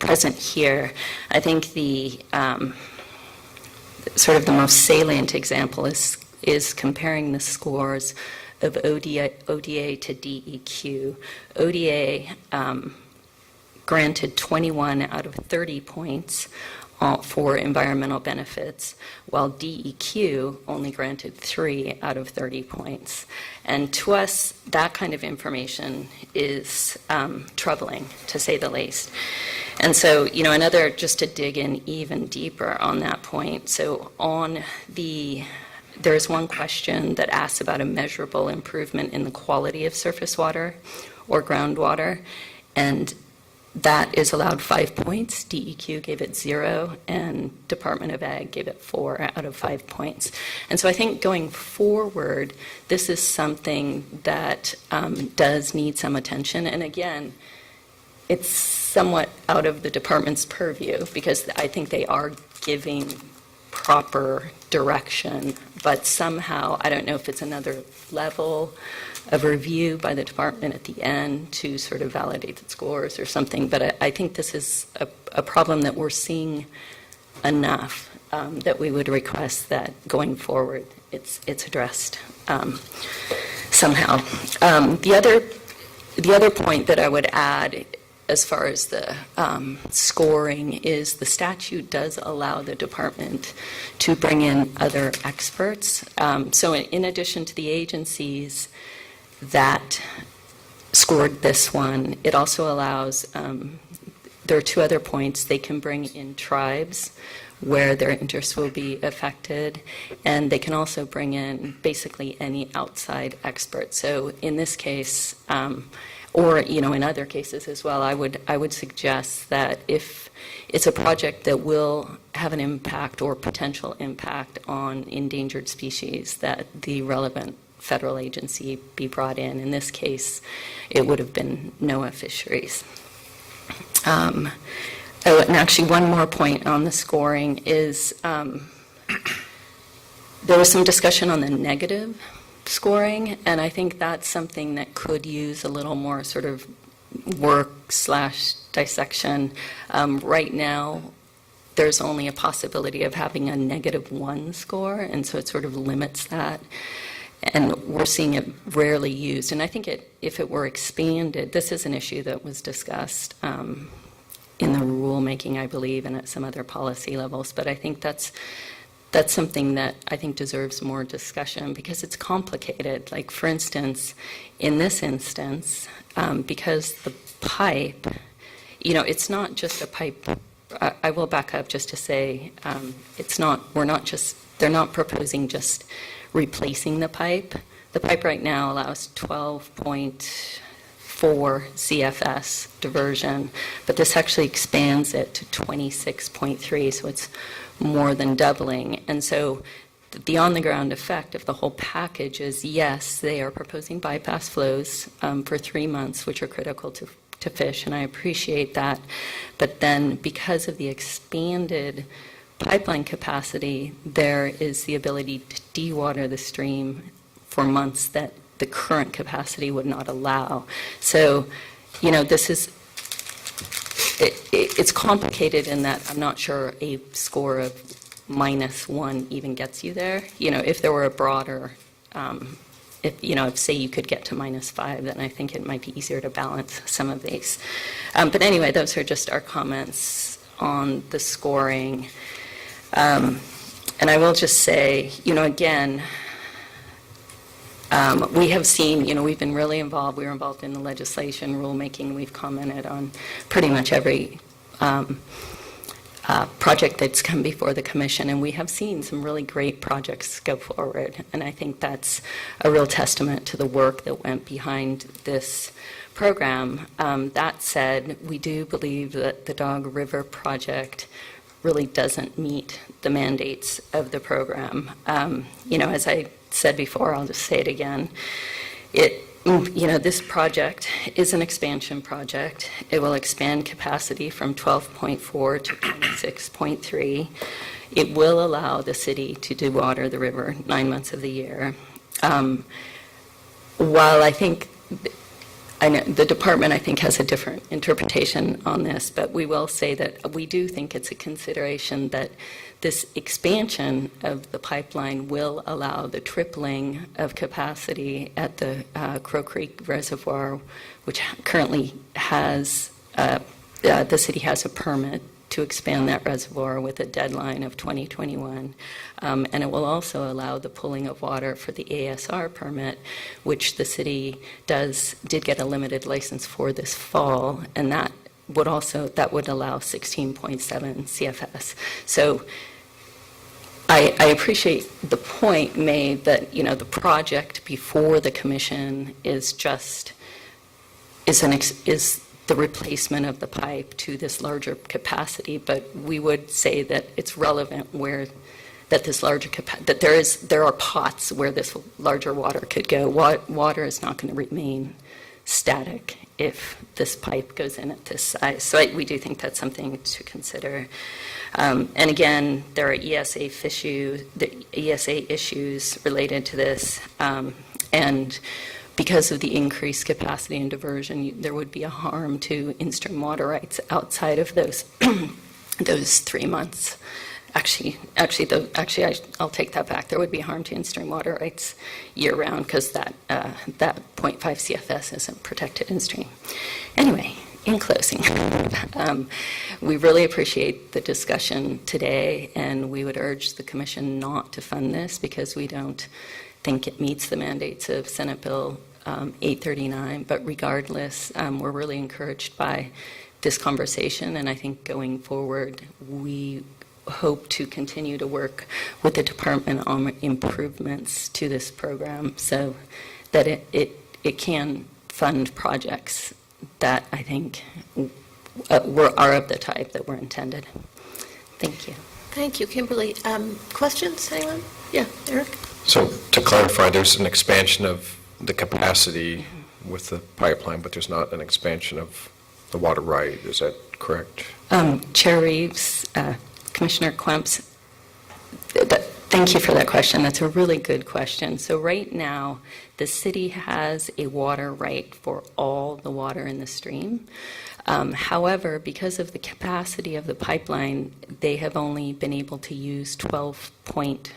present here. I think the sort of the most salient example is comparing the scores of ODA to DEQ. ODA granted 21 out of 30 points for environmental benefits, while DEQ only granted 3 out of 30 points. And to us, that kind of information is troubling, to say the least. And so, you know, just to dig in even deeper on that point, so there's one question that asks about a measurable improvement in the quality of surface water or groundwater, and that is allowed 5 points. DEQ gave it 0, and Department of Ag gave it 4 out of 5 points. And so I think going forward, this is something that does need some attention. And again, it's somewhat out of the department's purview, because I think they are giving proper direction, but somehow, I don't know if it's another level of review by the department at the end to sort of validate the scores or something, but I think this is a problem that we're seeing enough that we would request that going forward it's addressed somehow. The other point that I would add as far as the scoring is the statute does allow the department to bring in other experts. So in addition to the agencies that scored this one, it also allows, there are 2 other points. They can bring in tribes where their interests will be affected, and they can also bring in basically any outside expert. So in this case, or, you know, in other cases as well, I would suggest that if it's a project that will have an impact or potential impact on endangered species, that the relevant federal agency be brought in. In this case, it would have been NOAA Fisheries. And actually, one more point on the scoring is there was some discussion on the negative scoring, and I think that's something that could use a little more sort of work/dissection. Right now, there's only a possibility of having a -1 score, and so it sort of limits that. And we're seeing it rarely used. And I think if it were expanded, this is an issue that was discussed in the rulemaking, I believe, and at some other policy levels. But I think that's something that I think deserves more discussion because it's complicated. Like, for instance, in this instance, because the pipe, you know, it's not just a pipe. I will back up just to say they're not proposing just replacing the pipe. The pipe right now allows 12.4 CFS diversion, but this actually expands it to 26.3, so it's more than doubling. And so the on-the-ground effect of the whole package is, yes, they are proposing bypass flows for 3 months, which are critical to to fish, and I appreciate that. But then, because of the expanded pipeline capacity, there is the ability to dewater the stream for months that the current capacity would not allow. So, this is, it's complicated in that I'm not sure a score of -1 even gets you there. If there were a broader, if say you could get to -5, then I think it might be easier to balance some of these. But anyway, those are just our comments on the scoring. And I will just say, again, we have seen, we've been really involved. We were involved in the legislation, rulemaking. We've commented on pretty much every project that's come before the commission, and we have seen some really great projects go forward. And I think that's a real testament to the work that went behind this program. That said, we do believe that the Dog River project really doesn't meet the mandates of the program. As I said before, I'll just say it again. This project is an expansion project. It will expand capacity from 12.4 to 26.3. It will allow the city to dewater the river 9 months of the year. While I know the department, has a different interpretation on this, but we will say that we do think it's a consideration that this expansion of the pipeline will allow the tripling of capacity at the Crow Creek Reservoir, which currently has, the city has a permit to expand that reservoir with a deadline of 2021. And it will also allow the pulling of water for the ASR permit, which the city did get a limited license for this fall, and that would allow 16.7 CFS. So I appreciate the point made that, the project before the commission is the replacement of the pipe to this larger capacity, but we would say that it's relevant that there are pots where this larger water could go. Water is not going to remain static if this pipe goes in at this size. So we do think that's something to consider. And again, there are ESA issues related to this, and because of the increased capacity and diversion, there would be a harm to in-stream water rights outside of those those 3 months. Actually, I'll take that back. There would be harm to in-stream water rights year-round because that 0.5 CFS isn't protected in-stream. Anyway, in closing, we really appreciate the discussion today, and we would urge the Commission not to fund this because we don't think it meets the mandates of Senate Bill 839. But regardless, we're really encouraged by this conversation, and I think going forward, we hope to continue to work with the department on improvements to this program so that it can fund projects that I think are of the type that were intended. Thank you. Thank you, Kimberly. Questions, anyone? Yeah, Eric? So to clarify, there's an expansion of the capacity with the pipeline, but there's not an expansion of the water right. Is that correct? Chair Reeves, Commissioner Klemps, thank you for that question. That's a really good question. So right now, the city has a water right for all the water in the stream. However, because of the capacity of the pipeline, they have only been able to use 12.4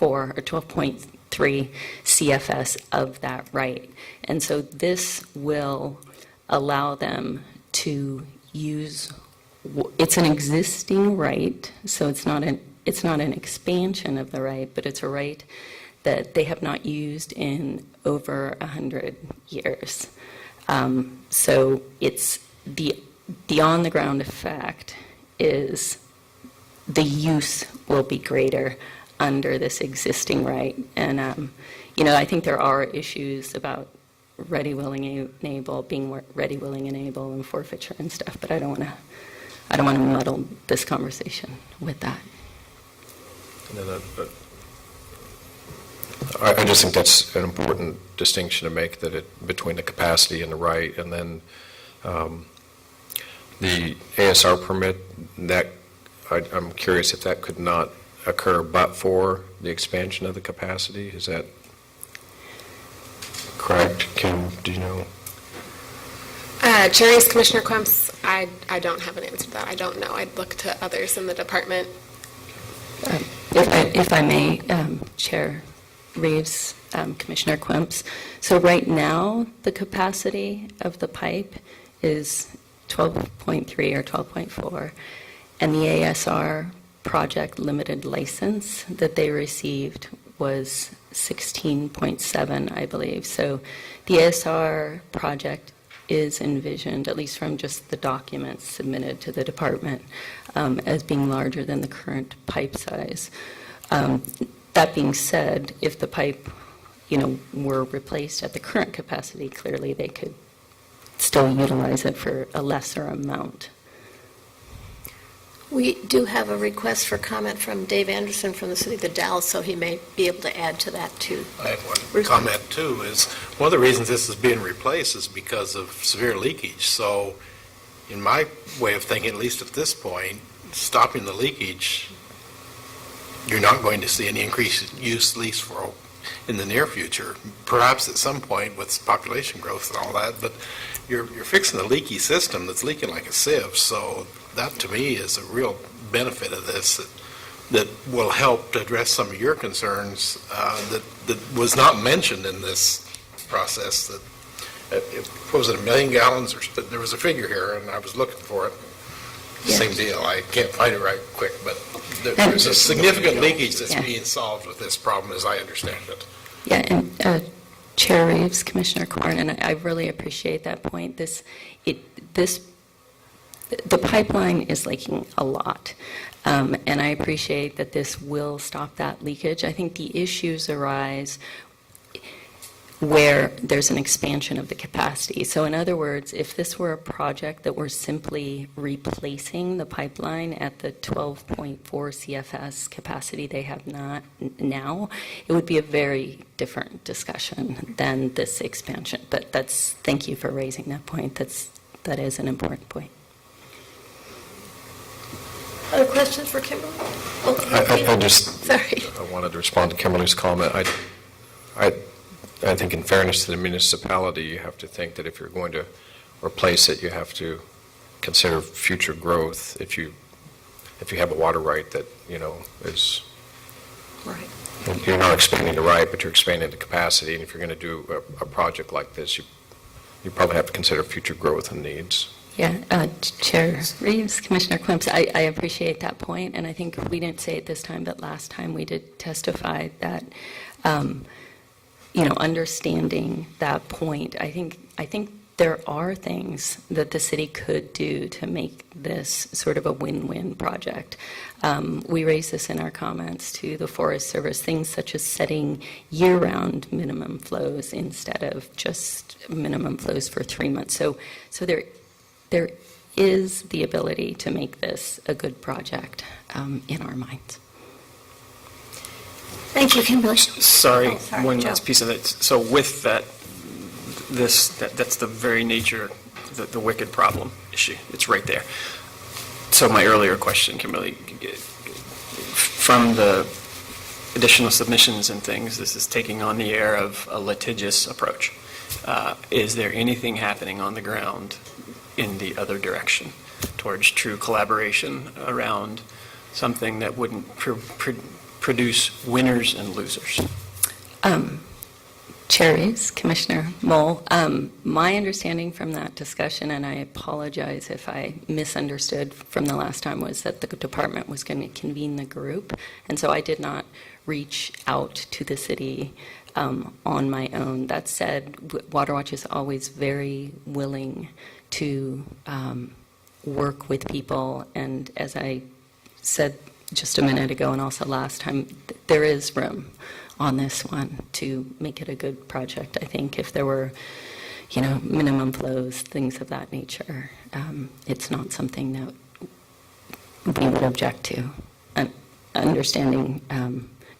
or 12.3 CFS of that right. And so this will allow them to use, it's an existing right, so it's not an expansion of the right, but it's a right that they have not used in over 100 years. So it's the on-the-ground effect is the use will be greater under this existing right. And, I think there are issues about ready, willing, and able, being ready, willing, and able, and forfeiture and stuff, but I don't want to muddle this conversation with that. I just think that's an important distinction to make, that between the capacity and the right, and then The ASR permit, I'm curious if that could not occur but for the expansion of the capacity? Is that correct? Kim, do you know? Chair Reeves, Commissioner Quimps, I don't have an answer to that. I don't know. I'd look to others in the department. If I may, Chair Reeves, Commissioner Quimps, so right now, the capacity of the pipe is 12.3 or 12.4, and the ASR project limited license that they received was 16.7, I believe. So the ASR project is envisioned, at least from just the documents submitted to the department, as being larger than the current pipe size. That being said, if the pipe, were replaced at the current capacity, clearly they could still utilize it for a lesser amount. We do have a request for comment from Dave Anderson from the city of Dallas, so he may be able to add to that, too. I have one comment, too, is one of the reasons this is being replaced is because of severe leakage. So in my way of thinking, at least at this point, stopping the leakage, you're not going to see any increased use, at least in the near future. Perhaps at some point with population growth and all that, but you're fixing a leaky system that's leaking like a sieve. So that, to me, is a real benefit of this that will help to address some of your concerns that was not mentioned in this process. That was it 1 million gallons? There was a figure here, and I was looking for it. Yes. Same deal. I can't find it right quick, but there's a significant leakage that's being solved with this problem, as I understand it. Yeah, and Chair Reeves, Commissioner Corn, and I really appreciate that point. The pipeline is leaking a lot, and I appreciate that this will stop that leakage. I think the issues arise where there's an expansion of the capacity. So in other words, if this were a project that were simply replacing the pipeline at the 12.4 CFS capacity they have not now, it would be a very different discussion than this expansion. But thank you for raising that point. That is an important point. Other questions for Kimberly? I wanted to respond to Kimberly's comment. I think in fairness to the municipality, you have to think that if you're going to replace it, you have to consider future growth. If you have a water right that, is... Right. You're not expanding the right, but you're expanding the capacity. And if you're going to do a project like this, you probably have to consider future growth and needs. Yeah, Chair Reeves, Commissioner Quimps, I appreciate that point, and I think we didn't say it this time, but last time we did testify that, understanding that point, I think there are things that the city could do to make this sort of a win-win project. We raised this in our comments to the Forest Service, things such as setting year-round minimum flows instead of just minimum flows for 3 months. So there is the ability to make this a good project in our minds. Thank you, Kimberly. Sorry, one Joe. last piece of it. So with that, that's the very nature, the wicked problem issue. It's right there. So my earlier question, Kimberly, from the additional submissions and things, this is taking on the air of a litigious approach. Is there anything happening on the ground in the other direction towards true collaboration around something that wouldn't produce winners and losers? Chair Reeves, Commissioner Mole, my understanding from that discussion, and I apologize if I misunderstood from the last time, was that the department was going to convene the group, and so I did not reach out to the city on my own. That said, WaterWatch is always very willing to work with people, and as I said just a minute ago and also last time, there is room on this one to make it a good project. I think if there were, minimum flows, things of that nature, it's not something that we would object to. Understanding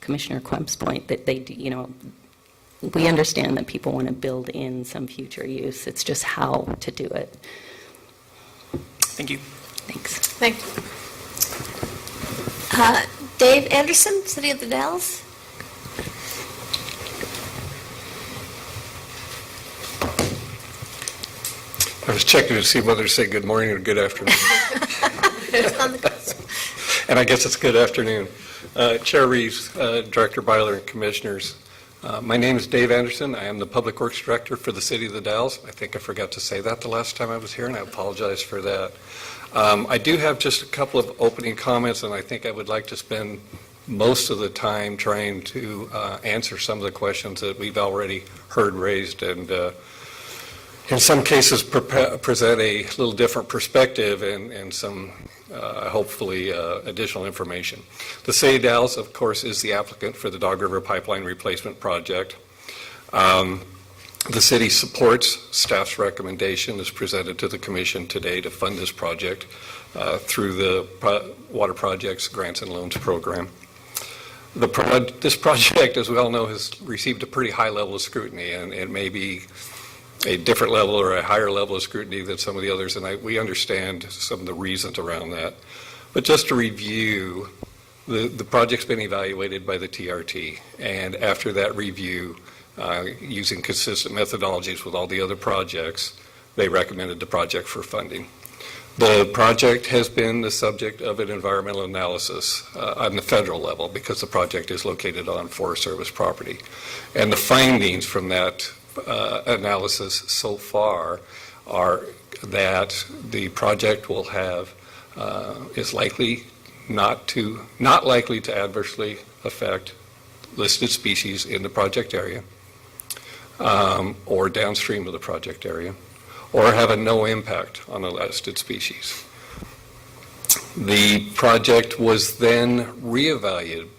Commissioner Quemp's point that they do, we understand that people want to build in some future use. It's just how to do it. Thank you. Thanks. Thank you. Dave Anderson, City of the Dalles. I was checking to see whether to say good morning or good afternoon. It's on the cusp. And I guess it's good afternoon. Chair Reeves, Director Byler, and Commissioners. My name is Dave Anderson. I am the Public Works Director for the City of the Dalles. I think I forgot to say that the last time I was here, and I apologize for that. I do have just a couple of opening comments, and I think I would like to spend most of the time trying to answer some of the questions that we've already heard raised, and in some cases present a little different perspective and some hopefully additional information. The City of Dalles, of course, is the applicant for the Dog River Pipeline Replacement Project. The city supports staff's recommendation as presented to the Commission today to fund this project through the Water Projects Grants and Loans Program. This project, as we all know, has received a pretty high level of scrutiny, and it may be a different level or a higher level of scrutiny than some of the others, and we understand some of the reasons around that. But just to review, the project's been evaluated by the TRT, and after that review, using consistent methodologies with all the other projects, they recommended the project for funding. The project has been the subject of an environmental analysis on the federal level because the project is located on Forest Service property. And the findings from that analysis so far are that the project will have is likely not likely to adversely affect listed species in the project area or downstream of the project area, or have a no impact on the listed species. The project was then reevaluated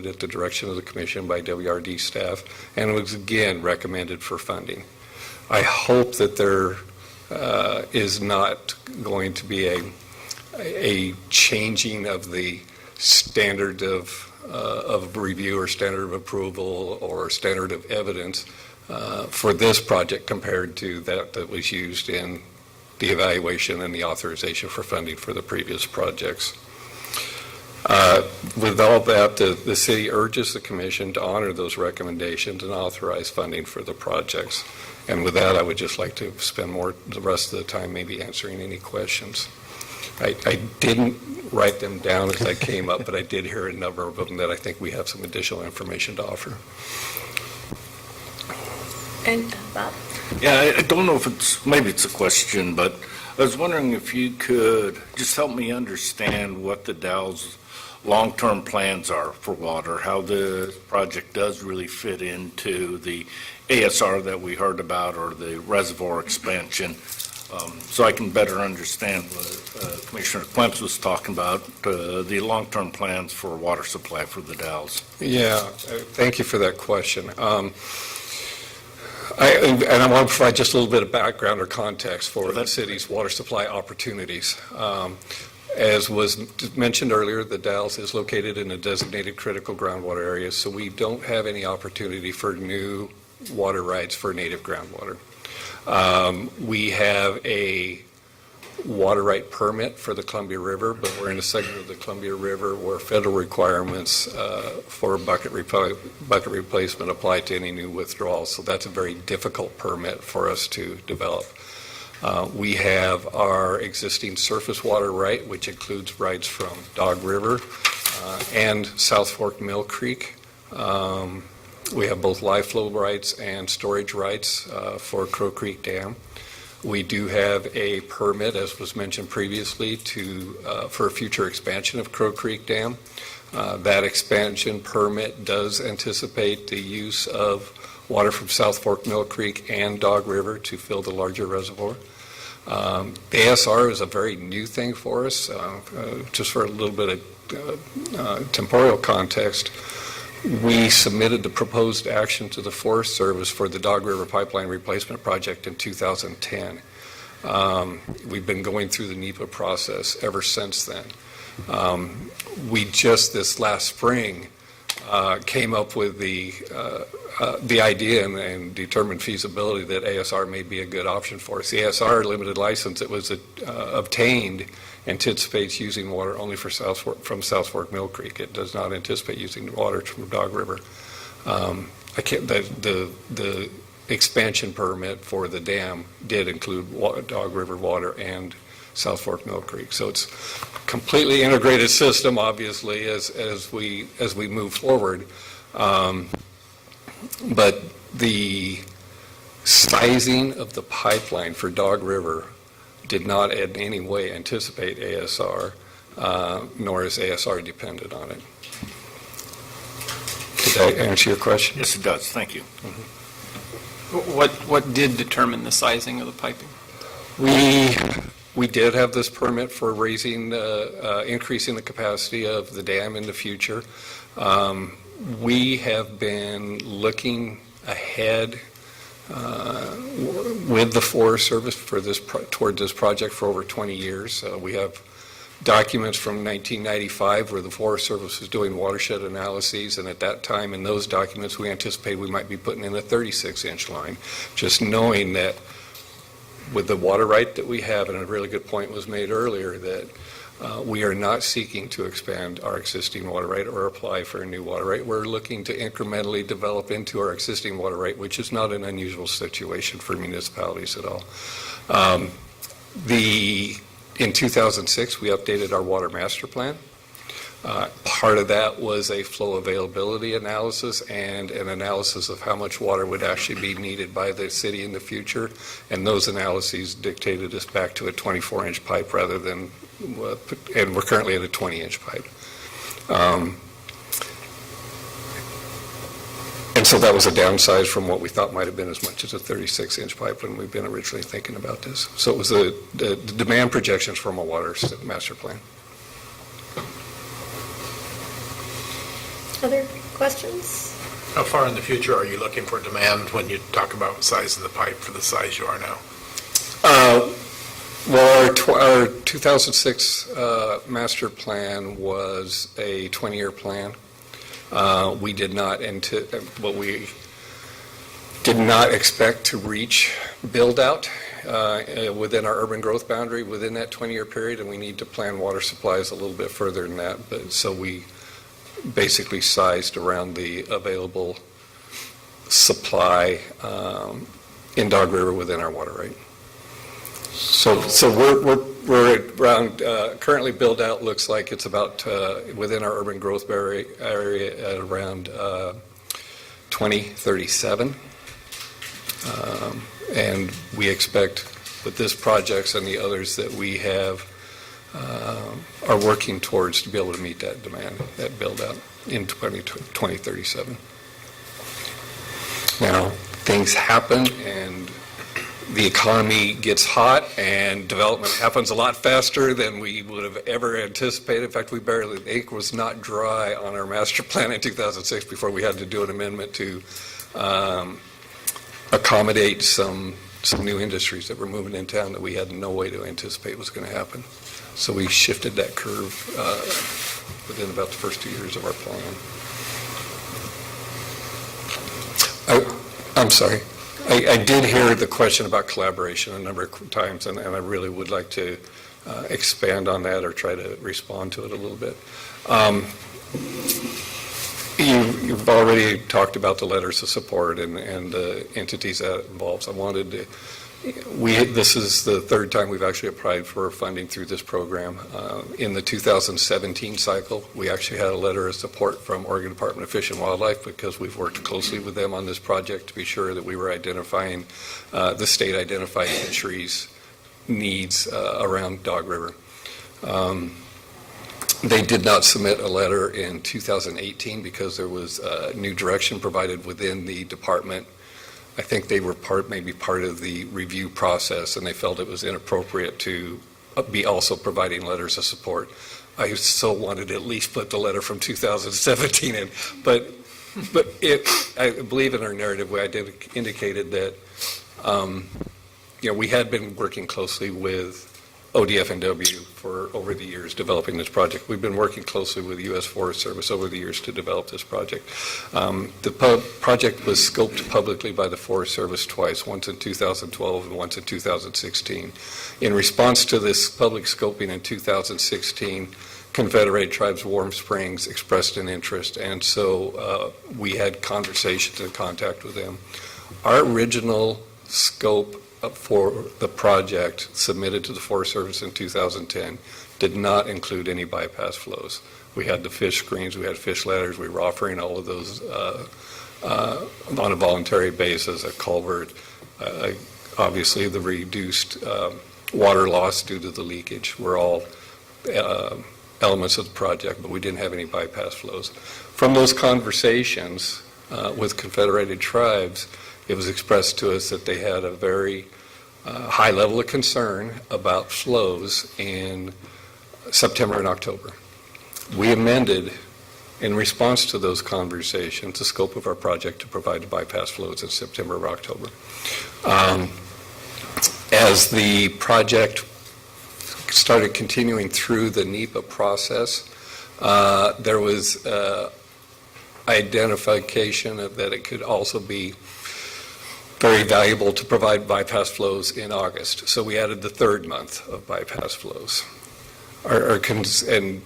at the direction of the Commission by WRD staff, and was again recommended for funding. I hope that there is not going to be a changing of the standard of review or standard of approval or standard of evidence for this project compared to that was used in the evaluation and the authorization for funding for the previous projects. With all that, the city urges the Commission to honor those recommendations and authorize funding for the projects. And with that, I would just like to spend the rest of the time maybe answering any questions. I didn't write them down as I came up, but I did hear a number of them that I think we have some additional information to offer. And Bob? Yeah, I don't know if maybe it's a question, but I was wondering if you could just help me understand what the Dalles' long-term plans are for water, how the project does really fit into the ASR that we heard about or the reservoir expansion, so I can better understand what Commissioner Klemps was talking about, the long-term plans for water supply for the Dalles. Yeah, thank you for that question. I want to provide just a little bit of background or context for the city's water supply opportunities. As was mentioned earlier, the Dalles is located in a designated critical groundwater area, so we don't have any opportunity for new water rights for native groundwater. We have a water right permit for the Columbia River, but we're in a segment of the Columbia River where federal requirements for bucket replacement apply to any new withdrawals. So that's a very difficult permit for us to develop. We have our existing surface water right, which includes rights from Dog River and South Fork Mill Creek. We have both live flow rights and storage rights for Crow Creek Dam. We do have a permit, as was mentioned previously, for a future expansion of Crow Creek Dam. That expansion permit does anticipate the use of water from South Fork Mill Creek and Dog River to fill the larger reservoir. The ASR is a very new thing for us. Just for a little bit of temporal context, we submitted the proposed action to the Forest Service for the Dog River Pipeline Replacement Project in 2010. We've been going through the NEPA process ever since then. We just this last spring came up with the idea and determined feasibility that ASR may be a good option for us. The ASR limited license that was obtained anticipates using water only from South Fork Mill Creek. It does not anticipate using water from Dog River. The expansion permit for the dam did include Dog River water and South Fork Mill Creek. So it's completely integrated system, obviously, as we move forward. But the sizing of the pipeline for Dog River did not in any way anticipate ASR, nor is ASR dependent on it. Did that answer your question? Yes, it does. Thank you. What did determine the sizing of the piping? We did have this permit for increasing the capacity of the dam in the future. We have been looking ahead with the Forest Service toward this project for over 20 years. We have documents from 1995 where the Forest Service was doing watershed analyses, and at that time in those documents we anticipated we might be putting in a 36-inch line, just knowing that with the water right that we have, and a really good point was made earlier, that we are not seeking to expand our existing water right or apply for a new water right. We're looking to incrementally develop into our existing water right, which is not an unusual situation for municipalities at all. In 2006, we updated our water master plan. Part of that was a flow availability analysis and an analysis of how much water would actually be needed by the city in the future. And those analyses dictated us back to a 24-inch pipe rather than, and we're currently at a 20-inch pipe. And so that was a downsize from what we thought might have been as much as a 36-inch pipe when we've been originally thinking about this. So it was the demand projections from a water master plan. Other questions? How far in the future are you looking for demand when you talk about size of the pipe for the size you are now? Well, our 2006 master plan was a 20-year plan. We did not expect to reach build-out within our urban growth boundary within that 20-year period, and we need to plan water supplies a little bit further than that. But so we basically sized around the available supply in Dog River within our water right. So we're around, currently build out looks like it's about within our urban growth area at around 2037. And we expect with this projects and the others that we have are working towards to be able to meet that demand, that build out in 2037. Now, things happen and the economy gets hot and development happens a lot faster than we would have ever anticipated. In fact, the ink was not dry on our master plan in 2006 before we had to do an amendment to accommodate some new industries that were moving in town that we had no way to anticipate was going to happen. So we shifted that curve within about the first 2 years of our plan. I'm sorry. I did hear the question about collaboration a number of times, and I really would like to expand on that or try to respond to it a little bit. You've already talked about the letters of support and the entities that it involves. I wanted to, this is the third time we've actually applied for funding through this program. In the 2017 cycle, we actually had a letter of support from Oregon Department of Fish and Wildlife because we've worked closely with them on this project to be sure that we were identifying the state identified fisheries needs around Dog River. They did not submit a letter in 2018 because there was new direction provided within the department. I think they were maybe part of the review process, and they felt it was inappropriate to be also providing letters of support. I still wanted to at least put the letter from 2017 in, but I believe in our narrative we indicated that we had been working closely with ODF&W for over the years developing this project. We've been working closely with the U.S. Forest Service over the years to develop this project. The project was scoped publicly by the Forest Service twice, once in 2012 and once in 2016. In response to this public scoping in 2016, Confederated Tribes Warm Springs expressed an interest, and so we had conversations and contact with them. Our original scope for the project submitted to the Forest Service in 2010 did not include any bypass flows. We had the fish screens, we had fish ladders, we were offering all of those on a voluntary basis, a culvert, obviously the reduced water loss due to the leakage were all elements of the project, but we didn't have any bypass flows. From those conversations with Confederated Tribes, it was expressed to us that they had a very high level of concern about flows in September and October. We amended, in response to those conversations, the scope of our project to provide the bypass flows in September or October. As the project started continuing through the NEPA process, there was identification that it could also be very valuable to provide bypass flows in August. So we added the third month of bypass flows. And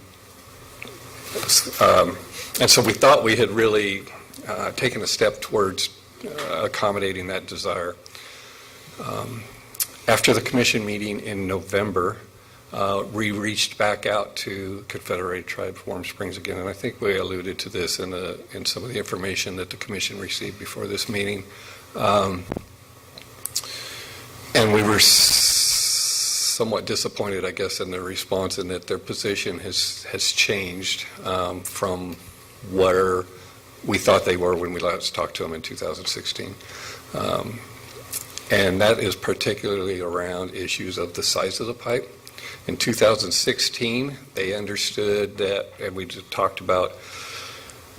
so we thought we had really taken a step towards accommodating that desire. After the commission meeting in November, we reached back out to Confederated Tribes Warm Springs again, and I think we alluded to this in some of the information that the commission received before this meeting. And we were somewhat disappointed, I guess, in their response, in that their position has changed from where we thought they were when we last talked to them in 2016. And that is particularly around issues of the size of the pipe. In 2016, they understood that, and we just talked about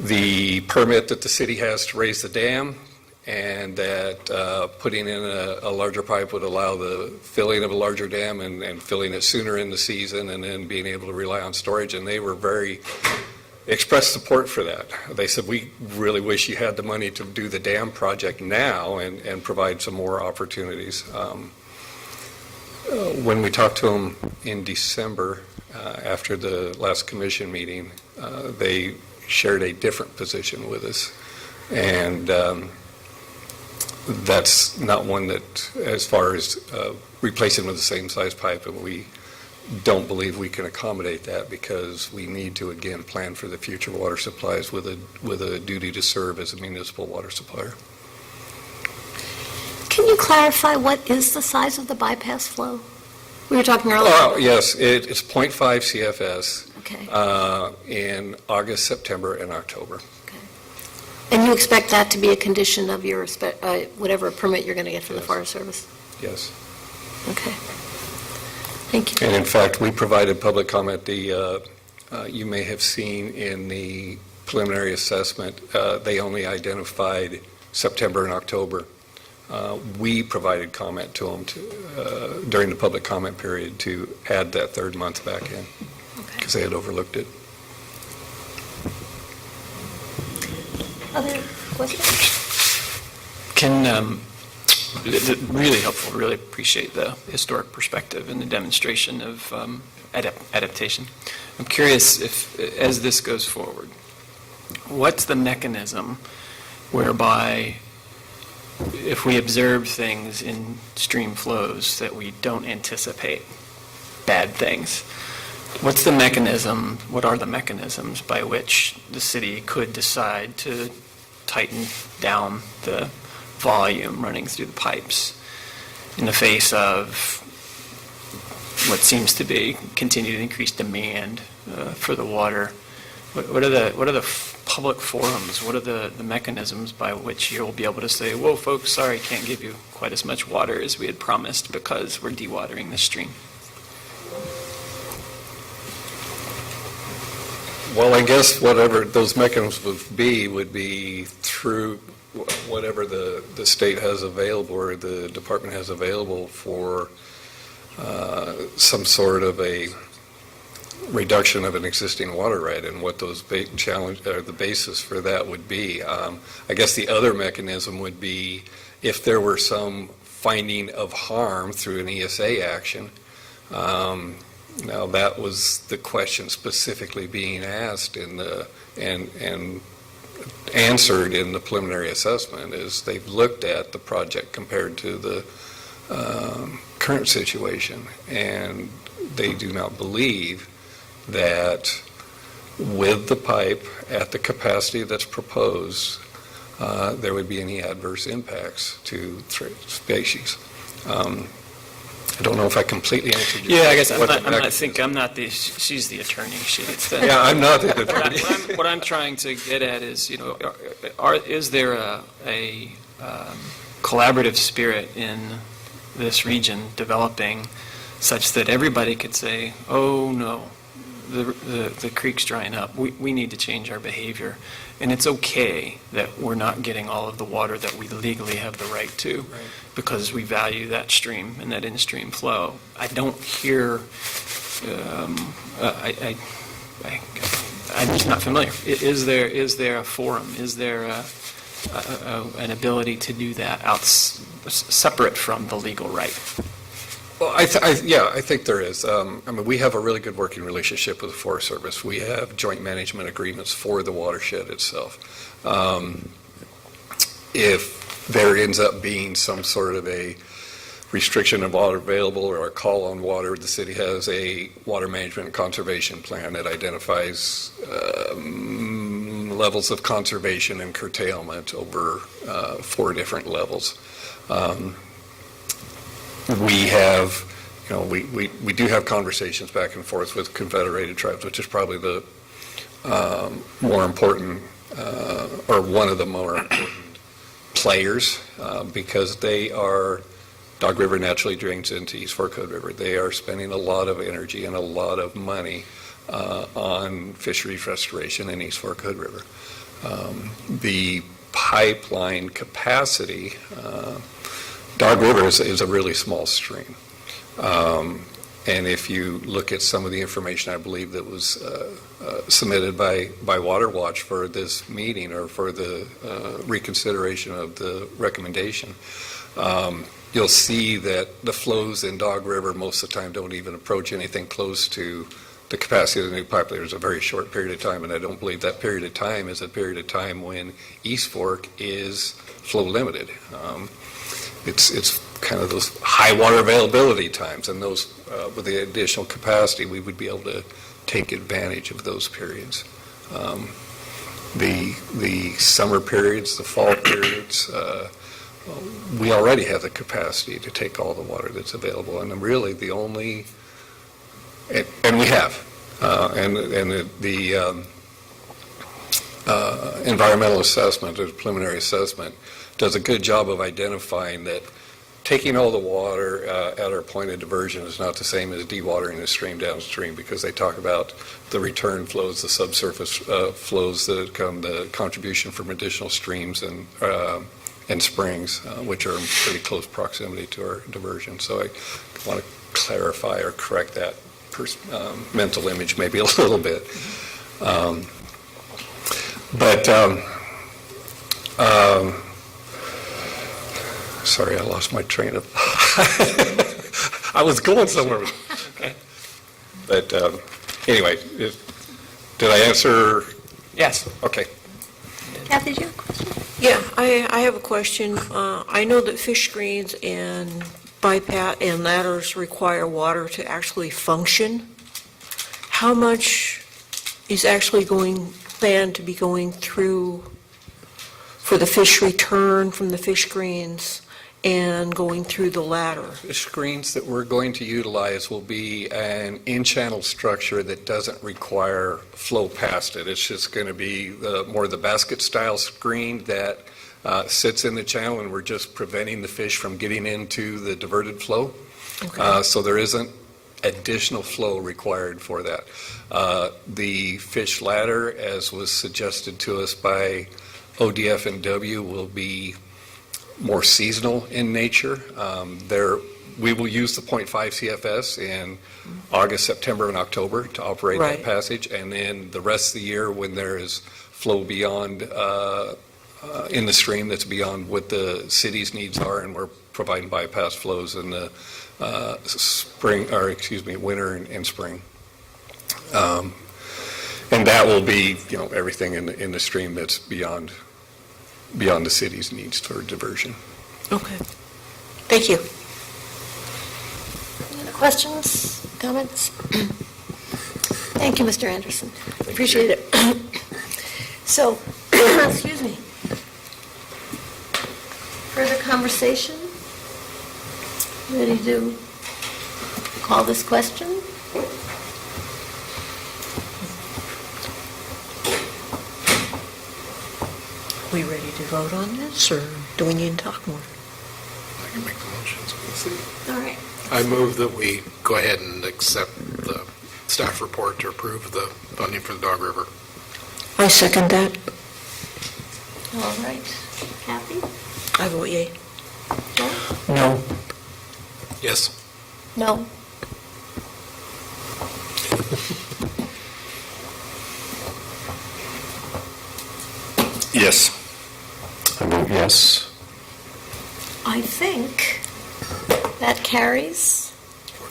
the permit that the city has to raise the dam, and that putting in a larger pipe would allow the filling of a larger dam and filling it sooner in the season, and then being able to rely on storage. And they were expressed support for that. They said, we really wish you had the money to do the dam project now and provide some more opportunities. When we talked to them in December, after the last commission meeting, they shared a different position with us. And that's not one that, as far as replacing with the same size pipe, and we don't believe we can accommodate that, because we need to, again, plan for the future water supplies with a duty to serve as a municipal water supplier. Can you clarify what is the size of the bypass flow? We were talking earlier. Oh, yes, it's 0.5 CFS Okay. in August, September, and October. And you expect that to be a condition of your, whatever permit you're going to get from the Forest Service? Yes. Okay. Thank you. And in fact, we provided public comment. You may have seen in the preliminary assessment, they only identified September and October. We provided comment to them during the public comment period to add that third month back in, because they had overlooked it. Other questions? Really helpful, really appreciate the historic perspective and the demonstration of adaptation. I'm curious if, as this goes forward, what's the mechanism whereby if we observe things in stream flows that we don't anticipate bad things, what's the mechanism, what are the mechanisms by which the city could decide to tighten down the volume running through the pipes in the face of what seems to be continued increased demand for the water? What are the public forums? What are the mechanisms by which you'll be able to say, whoa, folks, sorry, can't give you quite as much water as we had promised because we're dewatering the stream? Well, I guess whatever those mechanisms would be through whatever the state has available or the department has available for some sort of a reduction of an existing water right and what those challenge or the basis for that would be. I guess the other mechanism would be if there were some finding of harm through an ESA action. Now that was the question specifically being asked in the and answered in the preliminary assessment is they've looked at the project compared to the current situation, and they do not believe that with the pipe at the capacity that's proposed, there would be any adverse impacts to species. I don't know if I completely answered your Yeah, I guess what the I'm mechanism- not the, she's the attorney. It's the, Yeah, I'm not the attorney. What I'm trying to get at is, is there a collaborative spirit in this region developing such that everybody could say, oh, no, the creek's drying up. We need to change our behavior. And it's okay that we're not getting all of the water that we legally have the right to because we value that stream and that in-stream flow. I don't hear, I'm just not familiar. Is there a forum? Is there an ability to do that separate from the legal right? Well, I think there is. I mean, we have a really good working relationship with the Forest Service. We have joint management agreements for the watershed itself. If there ends up being some sort of a restriction of water available or a call on water, the city has a water management and conservation plan that identifies levels of conservation and curtailment over 4 different levels. We have, we do have conversations back and forth with Confederated Tribes, which is probably the more important, or one of the more important players, because Dog River naturally drains into East Fork Hood River. They are spending a lot of energy and a lot of money on fisheries restoration in East Fork Hood River. The pipeline capacity, Dog River is a really small stream. And if you look at some of the information, I believe that was submitted by Water Watch for this meeting or for the reconsideration of the recommendation, you'll see that the flows in Dog River most of the time don't even approach anything close to the capacity of the new pipeline. There's a very short period of time, and I don't believe that period of time is a period of time when East Fork is flow limited. It's kind of those high water availability times, and those with the additional capacity, we would be able to take advantage of those periods. The summer periods, the fall periods, we already have the capacity to take all the water that's available, and really the only, and we have, and the environmental assessment or preliminary assessment does a good job of identifying that taking all the water at our point of diversion is not the same as dewatering the stream downstream, because they talk about the return flows, the subsurface flows that come, the contribution from additional streams and springs, which are in pretty close proximity to our diversion. So I want to clarify or correct that mental image maybe a little bit. Sorry, I lost my train of thought. I was going somewhere. Okay. But anyway, did I answer? Yes. Okay. Kathy, did you have a question? Yeah, I have a question. I know that fish screens and bypass and ladders require water to actually function. How much is actually planned to be going through for the fish return from the fish screens and going through the ladder? The screens that we're going to utilize will be an in-channel structure that doesn't require flow past it. It's just going to be more the basket-style screen that sits in the channel, and we're just preventing the fish from getting into the diverted flow. Okay. So there isn't additional flow required for that. The fish ladder, as was suggested to us by ODF and W, will be more seasonal in nature. We will use the .5 CFS in August, September, and October to operate Right. that passage, and then the rest of the year, when there is flow beyond, in the stream that's beyond what the city's needs are, and we're providing bypass flows in the winter and spring. And that will be, everything in the stream that's beyond the city's needs for diversion. Okay. Thank you. Any other questions, comments? Thank you, Mr. Anderson. Appreciate it. So, excuse me. Further conversation? Ready to call this question? We ready to vote on this, or do we need to talk more? I can make the motions. We'll see. All right. I move that we go ahead and accept the staff report to approve the funding for the Dog River. I second that. All right. Kathy? I vote yea. Joe? No. Yes. No. Yes. I vote yes. I think that carries.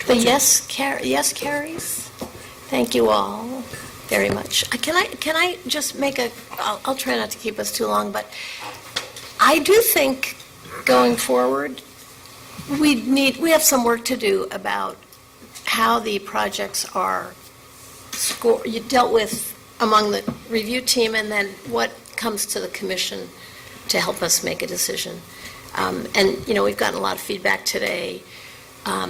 The yes carries. Thank you all very much. Can I just make I'll try not to keep us too long, but I do think going forward, we have some work to do about how the projects are dealt with among the review team, and then what comes to the commission to help us make a decision. And, we've gotten a lot of feedback today,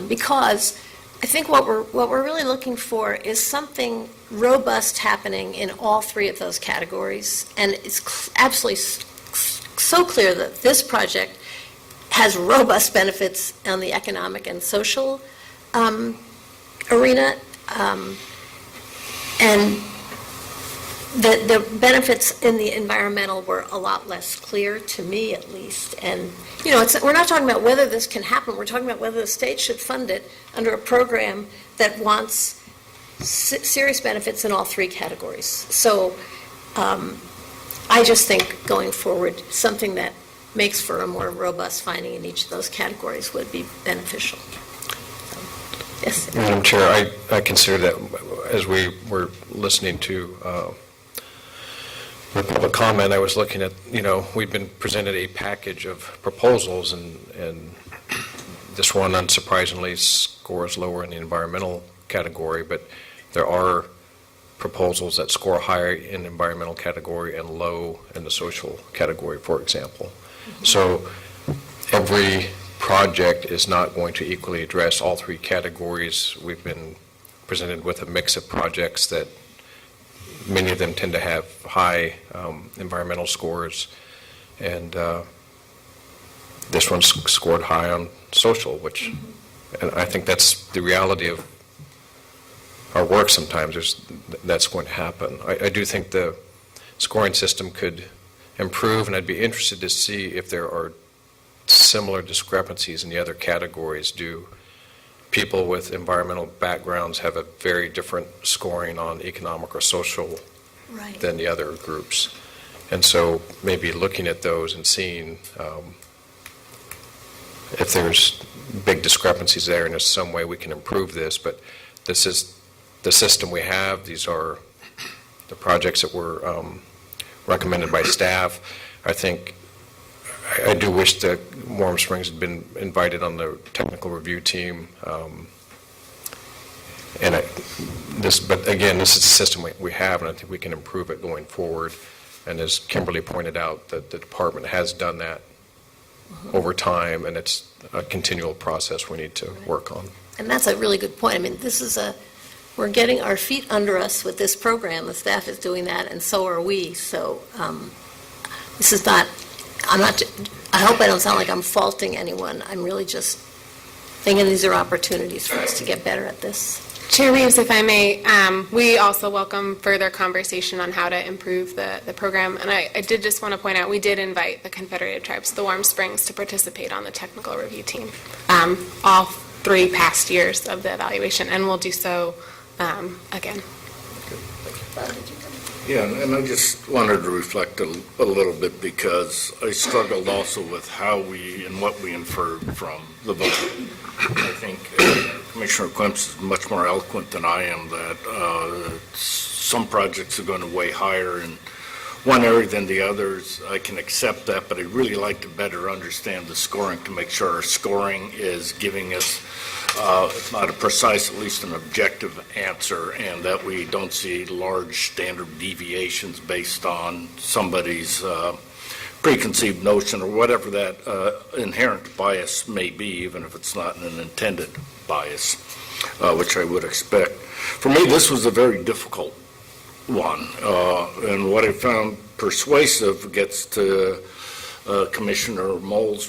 because I think what we're really looking for is something robust happening in all three of those categories. And it's absolutely so clear that this project has robust benefits on the economic and social arena, and the benefits in the environmental were a lot less clear, to me at least. And, we're not talking about whether this can happen, we're talking about whether the state should fund it under a program that wants serious benefits in all three categories. So I just think going forward, something that makes for a more robust finding in each of those categories would be beneficial. So, yes. Madam Chair, I consider that as we were listening to the public comment, I was looking at, we've been presented a package of proposals, and this one, unsurprisingly, scores lower in the environmental category, but there are proposals that score higher in the environmental category and low in the social category, for example. So every project is not going to equally address all three categories. We've been presented with a mix of projects that many of them tend to have high environmental scores, and this one scored high on social, and I think that's the reality of our work sometimes. That's going to happen. I do think the scoring system could improve, and I'd be interested to see if there are similar discrepancies in the other categories. Do people with environmental backgrounds have a very different scoring on economic or social Right. than the other groups? And so maybe looking at those and seeing if there's big discrepancies there, and there's some way we can improve this. But this is the system we have. These are the projects that were recommended by staff. I think I do wish that Warm Springs had been invited on the technical review team. But again, this is a system we have, and I think we can improve it going forward. And as Kimberly pointed out, the department has done that over time, and it's a continual process we need to work on. And that's a really good point. I mean, we're getting our feet under us with this program. The staff is doing that, and so are we. So this is not, I hope I don't sound like I'm faulting anyone. I'm really just thinking these are opportunities for us to get better at this. Chair Reeves, if I may, we also welcome further conversation on how to improve the program. And I did just want to point out, we did invite the Confederated Tribes of the Warm Springs to participate on the technical review team, all 3 past years of the evaluation, and we'll do so again. Yeah, and I just wanted to reflect a little bit because I struggled also with how we and what we inferred from the vote. I think Commissioner Quimps is much more eloquent than I am that some projects are going to weigh higher in one area than the others. I can accept that, but I'd really like to better understand the scoring to make sure our scoring is giving us, if not a precise, at least an objective answer, and that we don't see large standard deviations based on somebody's preconceived notion or whatever that inherent bias may be, even if it's not an intended bias, which I would expect. For me, this was a very difficult one, and what I found persuasive gets to Commissioner Moll's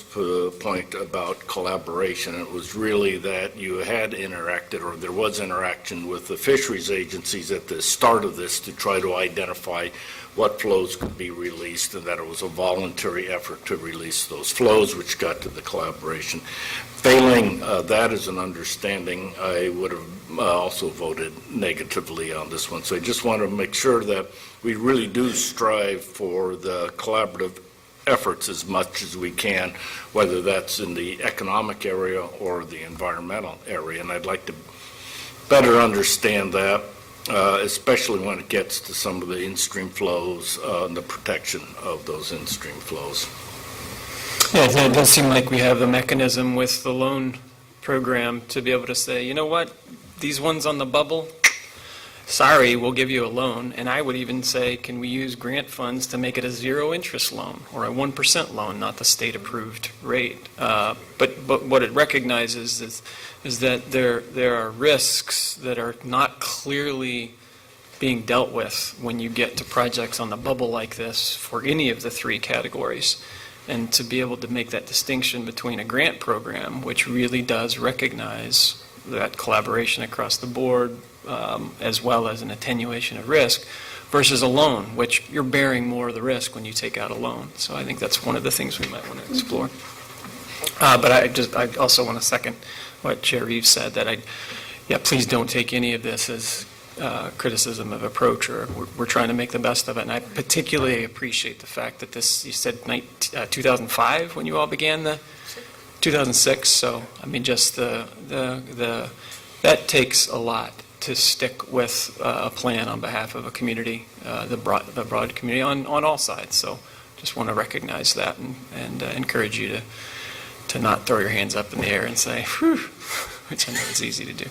point about collaboration. It was really that you had interacted, or there was interaction with the fisheries agencies at the start of this to try to identify what flows could be released, and that it was a voluntary effort to release those flows, which got to the collaboration. Failing that as an understanding, I would have also voted negatively on this one. So I just want to make sure that we really do strive for the collaborative efforts as much as we can, whether that's in the economic area or the environmental area. And I'd like to better understand that, especially when it gets to some of the in-stream flows and the protection of those in-stream flows. Yeah, it does seem like we have the mechanism with the loan program to be able to say, you know what, these ones on the bubble, sorry, we'll give you a loan. And I would even say, can we use grant funds to make it a zero-interest loan or a 1% loan, not the state-approved rate? But what it recognizes is that there are risks that are not clearly being dealt with when you get to projects on the bubble like this for any of the 3 categories. And to be able to make that distinction between a grant program, which really does recognize that collaboration across the board, as well as an attenuation of risk, versus a loan, which you're bearing more of the risk when you take out a loan. So I think that's one of the things we might want to explore. But I also want to second what Chair Reeves said, that please don't take any of this as criticism of approach, or we're trying to make the best of it. And I particularly appreciate the fact that this, you said 2005 when you all began the 2006. So I mean, just that takes a lot to stick with a plan on behalf of a community, the broad community on all sides. So just want to recognize that and encourage you to not throw your hands up in the air and say, whew, which I know is easy to do.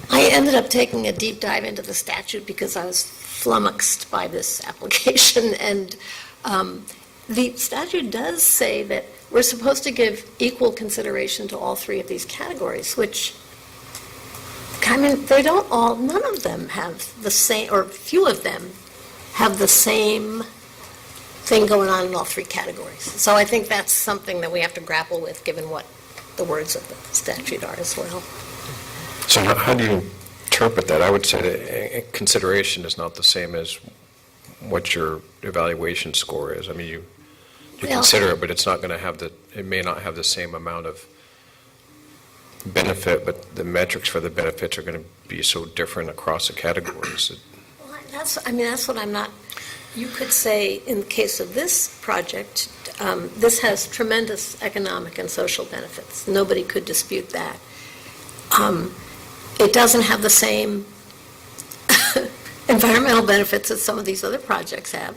I ended up taking a deep dive into the statute because I was flummoxed by this application, and the statute does say that we're supposed to give equal consideration to all 3 of these categories, which, I mean, they don't all, none of them have the same, or few of them have the same thing going on in all 3 categories. So I think that's something that we have to grapple with, given what the words of the statute are as well. So how do you interpret that? I would say that consideration is not the same as what your evaluation score is. I mean, you consider it, but it's not going to have it may not have the same amount of benefit, but the metrics for the benefits are going to be so different across the categories. Well, that's what I'm not, you could say in the case of this project, this has tremendous economic and social benefits. Nobody could dispute that. It doesn't have the same environmental benefits that some of these other projects have.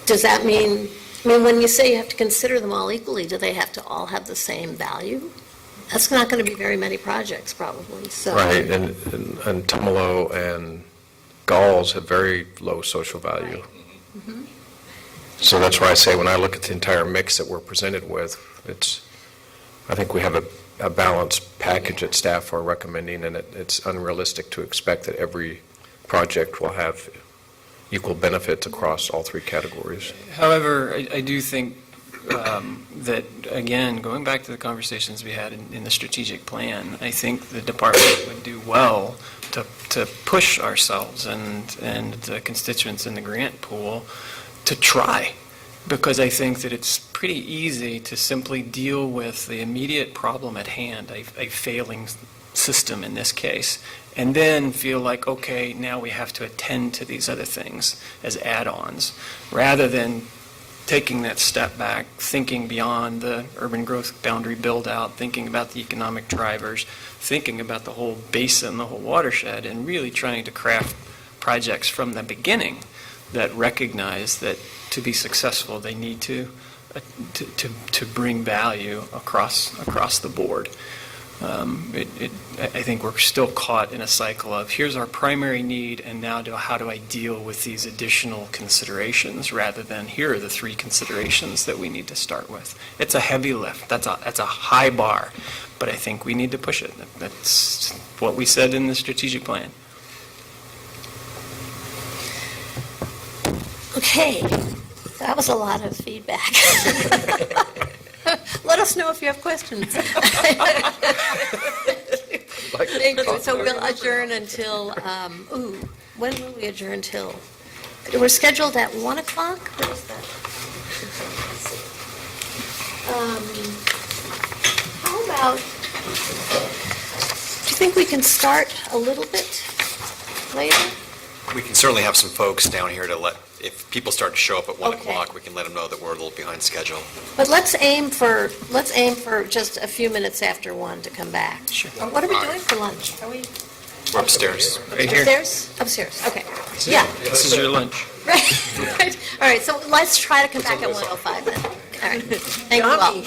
Does that mean, when you say you have to consider them all equally, do they have to all have the same value? That's not going to be very many projects, probably. So. Right, and Tumalo and Galls have very low social value. Right. Mm-hmm. So that's why I say when I look at the entire mix that we're presented with, I think we have a balanced package that staff are recommending, and it's unrealistic to expect that every project will have equal benefits across all 3 categories. However, I do think that, again, going back to the conversations we had in the strategic plan, I think the department would do well to push ourselves and the constituents in the grant pool to try, because I think that it's pretty easy to simply deal with the immediate problem at hand, a failing system in this case, and then feel like, okay, now we have to attend to these other things as add-ons, rather than taking that step back, thinking beyond the urban growth boundary build-out, thinking about the economic drivers, thinking about the whole basin, the whole watershed, and really trying to craft projects from the beginning that recognize that to be successful, they need to bring value across the board. I think we're still caught in a cycle of here's our primary need, and now how do I deal with these additional considerations, rather than here are the 3 considerations that we need to start with. It's a heavy lift. That's a high bar, but I think we need to push it. That's what we said in the strategic plan. Okay, that was a lot of feedback. Let us know if you have questions. Thank you. So we'll adjourn until, when will we adjourn till? We're scheduled at 1 o'clock? What is that? How about, do you think we can start a little bit later? We can certainly have some folks down here to if people start to show up at 1 Okay. o'clock, we can let them know that we're a little behind schedule. But let's aim for just a few minutes after 1 to come back. Sure. What are we doing for lunch? Are we We're upstairs. Right here. upstairs? Upstairs, okay. Yeah, This is your lunch. right. All right, so let's try to come back at 1:05 then. All right, thank you all.